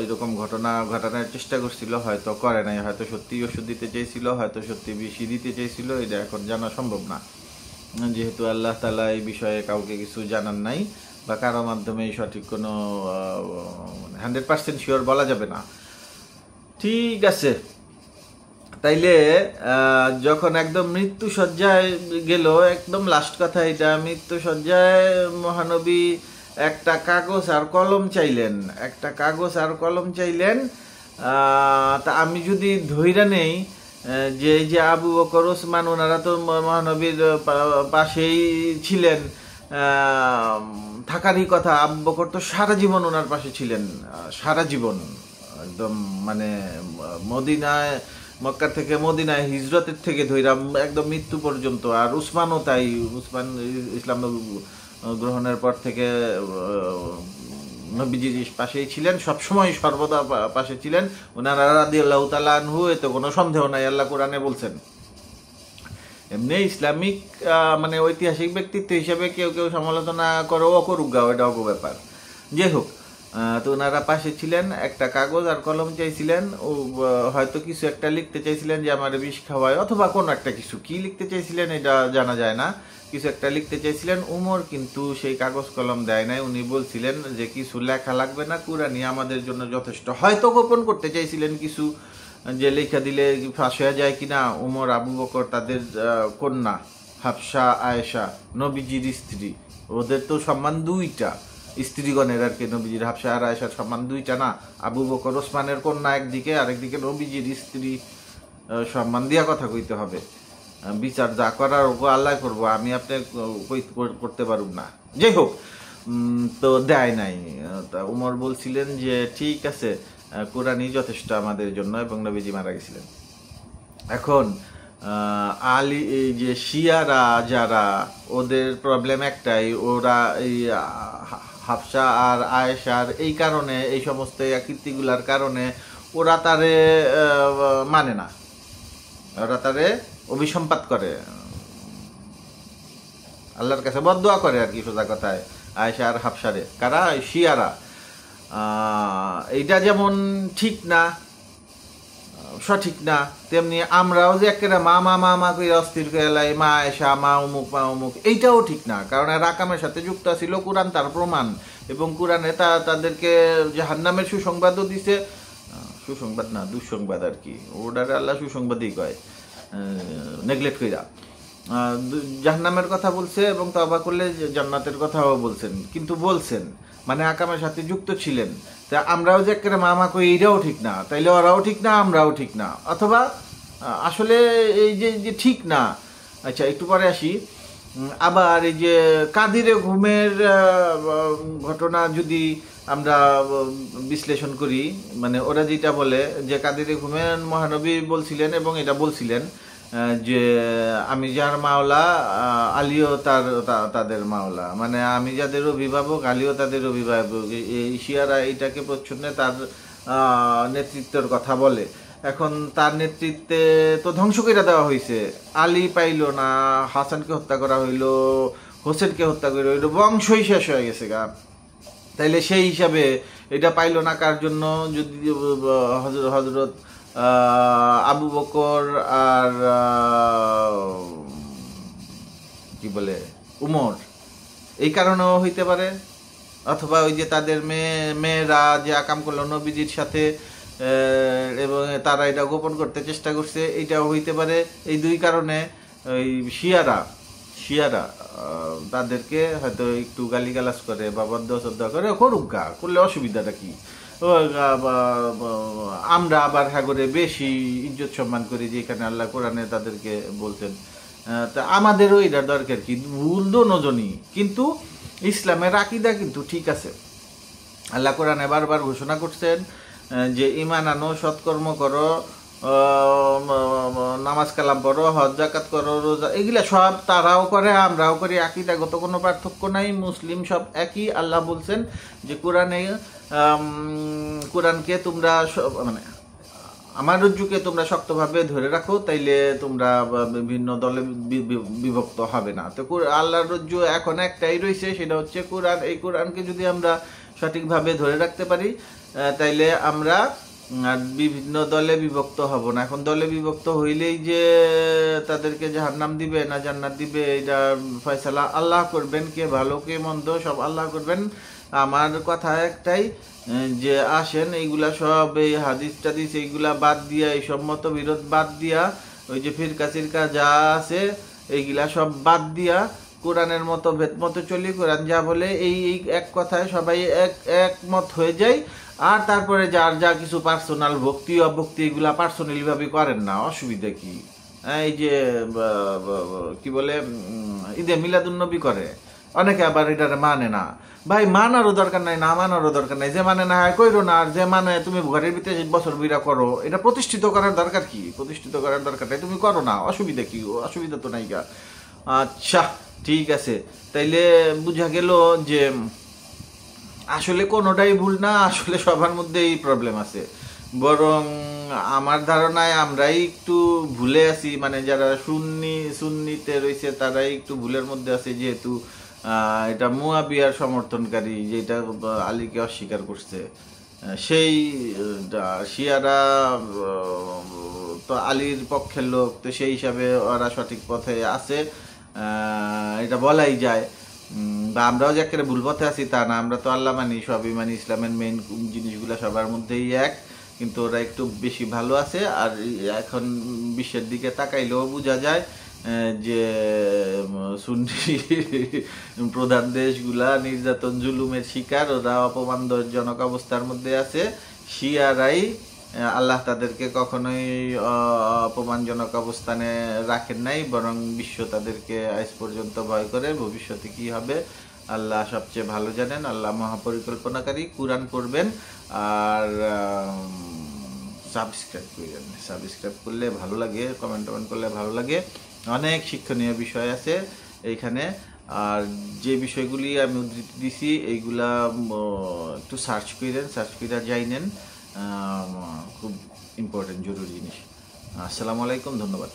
এরকম ঘটনার চেষ্টা করছিল, হয়তো করে নাই, হয়তো সত্যি ওষুধ দিতে চেয়েছিল, হয়তো সত্যি বেশি দিতে চেয়েছিল, এটা এখন জানা সম্ভব না, যেহেতু আল্লাহ তাআলা এই বিষয়ে কাউকে কিছু জানান নাই বা কারো মাধ্যমে সঠিক কোনো 100% শিওর বলা যাবে না। ঠিক আছে, তাইলে যখন একদম মৃত্যু সজ্জায় গেল, একদম লাস্ট কথা এটা, মৃত্যু সজ্জায় মহানবী একটা কাগজ আর কলম চাইলেন, তা আমি যদি ধইরা নেই যে এই যে আবু বকর ওসমান ওনারা তো মহানবীর পাশেই ছিলেন, থাকারই কথা। আবু বকর তো সারা জীবন ওনার পাশে ছিলেন, সারা জীবন, একদম মানে মক্কা থেকে মদিনায় হিজরতের থেকে ধইরা একদম মৃত্যু পর্যন্ত। আর উসমানও তাই, উসমান ইসলাম গ্রহণের পর থেকে নবীজির পাশেই ছিলেন, সবসময় সর্বদা পাশে ছিলেন ওনারা রাদিয়াল্লাহু তাআলা আনহু, এতে কোনো সন্দেহ নাই, আল্লাহ কোরআনে বলছেন। এমনি ইসলামিক মানে ঐতিহাসিক ব্যক্তিত্ব হিসেবে কেউ সমালোচনা করে করুক গা, ওইটা অগ ব্যাপার। যাই হোক, তো ওনারা পাশে ছিলেন, একটা কাগজ আর কলম চাইছিলেন, ও হয়তো কিছু একটা লিখতে চাইছিলেন যে আমার বিষ খাওয়ায়, অথবা কোনো একটা কিছু, কি লিখতে চাইছিলেন এটা জানা যায় না, কিছু একটা লিখতে চাইছিলেন। উমর কিন্তু সেই কাগজ কলম দেয় নাই, উনি বলছিলেন যে কিছু লেখা লাগবে না, কুরআনই আমাদের জন্য যথেষ্ট। হয়তো গোপন করতে চাইছিলেন কিছু, যে লেখা দিলে ফাঁস হয়ে যায় কিনা। উমর, আবু বকর, তাদের কন্যা হাফসা, আয়েশা, নবীজির স্ত্রী, ওদের তো সম্মান দুইটা, স্ত্রীগণের আর কি, নবীজির হাফসা আর আয়েশার সম্মান দুইটা না। আবু বকর ওসমানের কন্যা একদিকে, আরেকদিকে নবীজির স্ত্রী, সম্মান দিয়া কথা কইতে হবে। বিচার যা করার ওগো আল্লাহ করবো, আমি আপনার করতে পারব না। যাই হোক, তো দেয় নাই। তা উমর বলছিলেন যে ঠিক আছে, কোরআনই যথেষ্ট আমাদের জন্য, এবং নবীজি মারা গেছিলেন। এখন আলী, এই যে শিয়ারা যারা, ওদের প্রবলেম একটাই, ওরা এই হাফসা আর আয়েশার এই কারণে, এই সমস্ত কীর্তিগুলার কারণে ওরা তারে মানে না, ওরা তারে অভিসম্পাত করে, আল্লাহর কাছে বদদোয়া করে আর কি, সোজা কথায়। আয়েশা আর হাফসারে, কারা? শিয়ারা। এইটা যেমন ঠিক না, সঠিক না, তেমনি আমরাও যে একেবারে মা মা মা মা করে অস্থির করে এলাই, মা আয়েশা, মা অমুক, মা অমুক, এইটাও ঠিক না। কারণ রাকামের সাথে যুক্ত ছিল কোরআন, তার প্রমাণ, এবং কোরআনে তাদেরকে জাহান্নামের সুসংবাদও দিছে, সুসংবাদ না, দুঃসংবাদ আর কি, ওটারে আল্লাহ সুসংবাদই কয়, নেগলেক্ট কইরা। জাহান্নামের কথা বলছে এবং তওবা করলে জান্নাতের কথাও বলছেন, কিন্তু বলছেন মানে আকামের সাথে যুক্ত ছিলেন। তা আমরাও যে একটা মামা কই, এইটাও ঠিক না, তাইলে ওরাও ঠিক না, আমরাও ঠিক না, অথবা আসলে এই যে ঠিক না। আচ্ছা, একটু পরে আসি। আবার এই যে কাদিরে ঘুমের ঘটনা যদি আমরা বিশ্লেষণ করি, মানে ওরা যেটা বলে যে কাদিরে ঘুমের মহানবী বলছিলেন, এবং এটা বলছিলেন যে আমি যার মাওলা, আলীও তাদের মাওলা, মানে আমি যাদের অভিভাবক, আলীও তাদের অভিভাবক। এই শিয়ারা এইটাকে প্রচ্ছন্নে তার নেতৃত্বের কথা বলে। এখন তার নেতৃত্বে তো ধ্বংস করে দেওয়া হয়েছে, আলী পাইল না, হাসানকে হত্যা করা হইলো, হোসেনকে হত্যা করা হইলো, বংশই শেষ হয়ে গেছে গা। তাইলে সেই হিসাবে এটা পাইল না কার জন্য? যদি হজরত আবু বকর আর কি বলে উমর, এই কারণেও হইতে পারে, অথবা ওই যে তাদের মেয়েরা যে আকাম করলো নবীজির সাথে, এবং তারা এটা গোপন করতে চেষ্টা করছে, এইটাও হইতে পারে। এই দুই কারণে ওই শিয়ারা তাদেরকে হয়তো একটু গালিগালাজ করে বা বদ্দা করে, করুক গা, করলে অসুবিধাটা কি? আমরা আবার হাগরে বেশি ইজ্জত সম্মান করি, যেখানে আল্লাহ কোরআনে তাদেরকে বলছেন। তা আমাদেরও এটার দরকার কি? ভুল দোনোজনই, কিন্তু ইসলামের আকীদা কিন্তু ঠিক আছে। আল্লাহ কোরআনে বারবার ঘোষণা করছেন যে ঈমান আনো, সৎকর্ম করো, নামাজ কালাম পড়ো, হজ জাকাত করো, রোজা, এগুলা সব তারাও করে আমরাও করি, আকীদাগত কোনো পার্থক্য নাই, মুসলিম সব একই। আল্লাহ বলছেন যে কোরআনকে তোমরা মানে আমার রজ্জুকে তোমরা শক্তভাবে ধরে রাখো, তাইলে তোমরা বিভিন্ন দলে বিভক্ত হবে না। তো আল্লাহর রজ্জু এখন একটাই রয়েছে, সেটা হচ্ছে কোরআন। এই কোরআনকে যদি আমরা সঠিকভাবে ধরে রাখতে পারি, তাইলে আমরা বিভিন্ন দলে বিভক্ত হব না। এখন দলে বিভক্ত হইলেই যে তাদেরকে জাহান্নাম দিবে না জান্নাত দিবে, এটা ফয়সালা আল্লাহ করবেন। কে ভালো কে মন্দ সব আল্লাহ করবেন। আমার কথা একটাই যে আসেন এইগুলা সব, এই হাদিস টাদিস এইগুলা বাদ দিয়া, এই সব মতবিরোধ বাদ দিয়া, ওই যে ফিরকা চিরকা যা আছে এইগুলা সব বাদ দিয়া কোরআনের মতো ভেদ মতো চলি। কোরআন যা বলে এই এক কথায় সবাই একমত হয়ে যায়। আর তারপরে যার যা কিছু পার্সোনাল ভক্তি অভক্তি এগুলা পার্সোনালি ভাবে করেন না, অসুবিধা কি? এই যে কি বলে ঈদে মিলাদুন্নবী করে অনেকে, আবার এটা মানে না। ভাই মানারও দরকার নাই, না মানারও দরকার নাই। যে মানে না হয় কইরো না, আর যে মানে তুমি ঘরের ভিতরে বছর বিরা করো, এটা প্রতিষ্ঠিত করার দরকার কি? প্রতিষ্ঠিত করার দরকার নাই, তুমি করো না, অসুবিধা কি? অসুবিধা তো নাই গা। আচ্ছা ঠিক আছে, তাইলে বুঝা গেল যে আসলে কোনোটাই ভুল না, আসলে সবার মধ্যে এই প্রবলেম আছে। বরং আমার ধারণায় আমরাই একটু ভুলে আছি, মানে যারা সুন্নিতে রয়েছে তারাই একটু ভুলের মধ্যে আছে, যেহেতু এটা মুয়াবিয়ার সমর্থনকারী, যেটা আলীকে অস্বীকার করছে। সেই শিয়ারা তো আলীর পক্ষের লোক, তো সেই হিসাবে ওরা সঠিক পথে আছে, এটা বলাই যায়। বা আমরাও যে একেবারে ভুল পথে আছি তা না, আমরা তো আল্লাহ মানি, সবই মানি, ইসলামের মেইন জিনিসগুলো সবার মধ্যেই এক, কিন্তু ওরা একটু বেশি ভালো আছে। আর এখন বিশ্বের দিকে তাকাইলেও বোঝা যায় যে সুন্নি প্রধান দেশগুলা নির্যাতন জুলুমের শিকার, ওরা অপমানজনক অবস্থার মধ্যে আছে। শিয়ারাই, আল্লাহ তাদেরকে কখনোই অপমানজনক অবস্থানে রাখেন নাই, বরং বিশ্ব তাদেরকে আজ পর্যন্ত ভয় করে। ভবিষ্যতে কি হবে আল্লাহ সবচেয়ে ভালো জানেন। আল্লাহ মহাপরিকল্পনাকারী। কুরআন পড়বেন আর সাবস্ক্রাইব করলে ভালো লাগে, কমেন্ট করলে ভালো লাগে। অনেক শিক্ষণীয় বিষয় আছে এইখানে। আর যে বিষয়গুলি আমি উদ্ধৃতি দিছি এইগুলা একটু সার্চ করে জানেন, খুব ইম্পর্টেন্ট জরুরি জিনিস। আসসালামু আলাইকুম, ধন্যবাদ।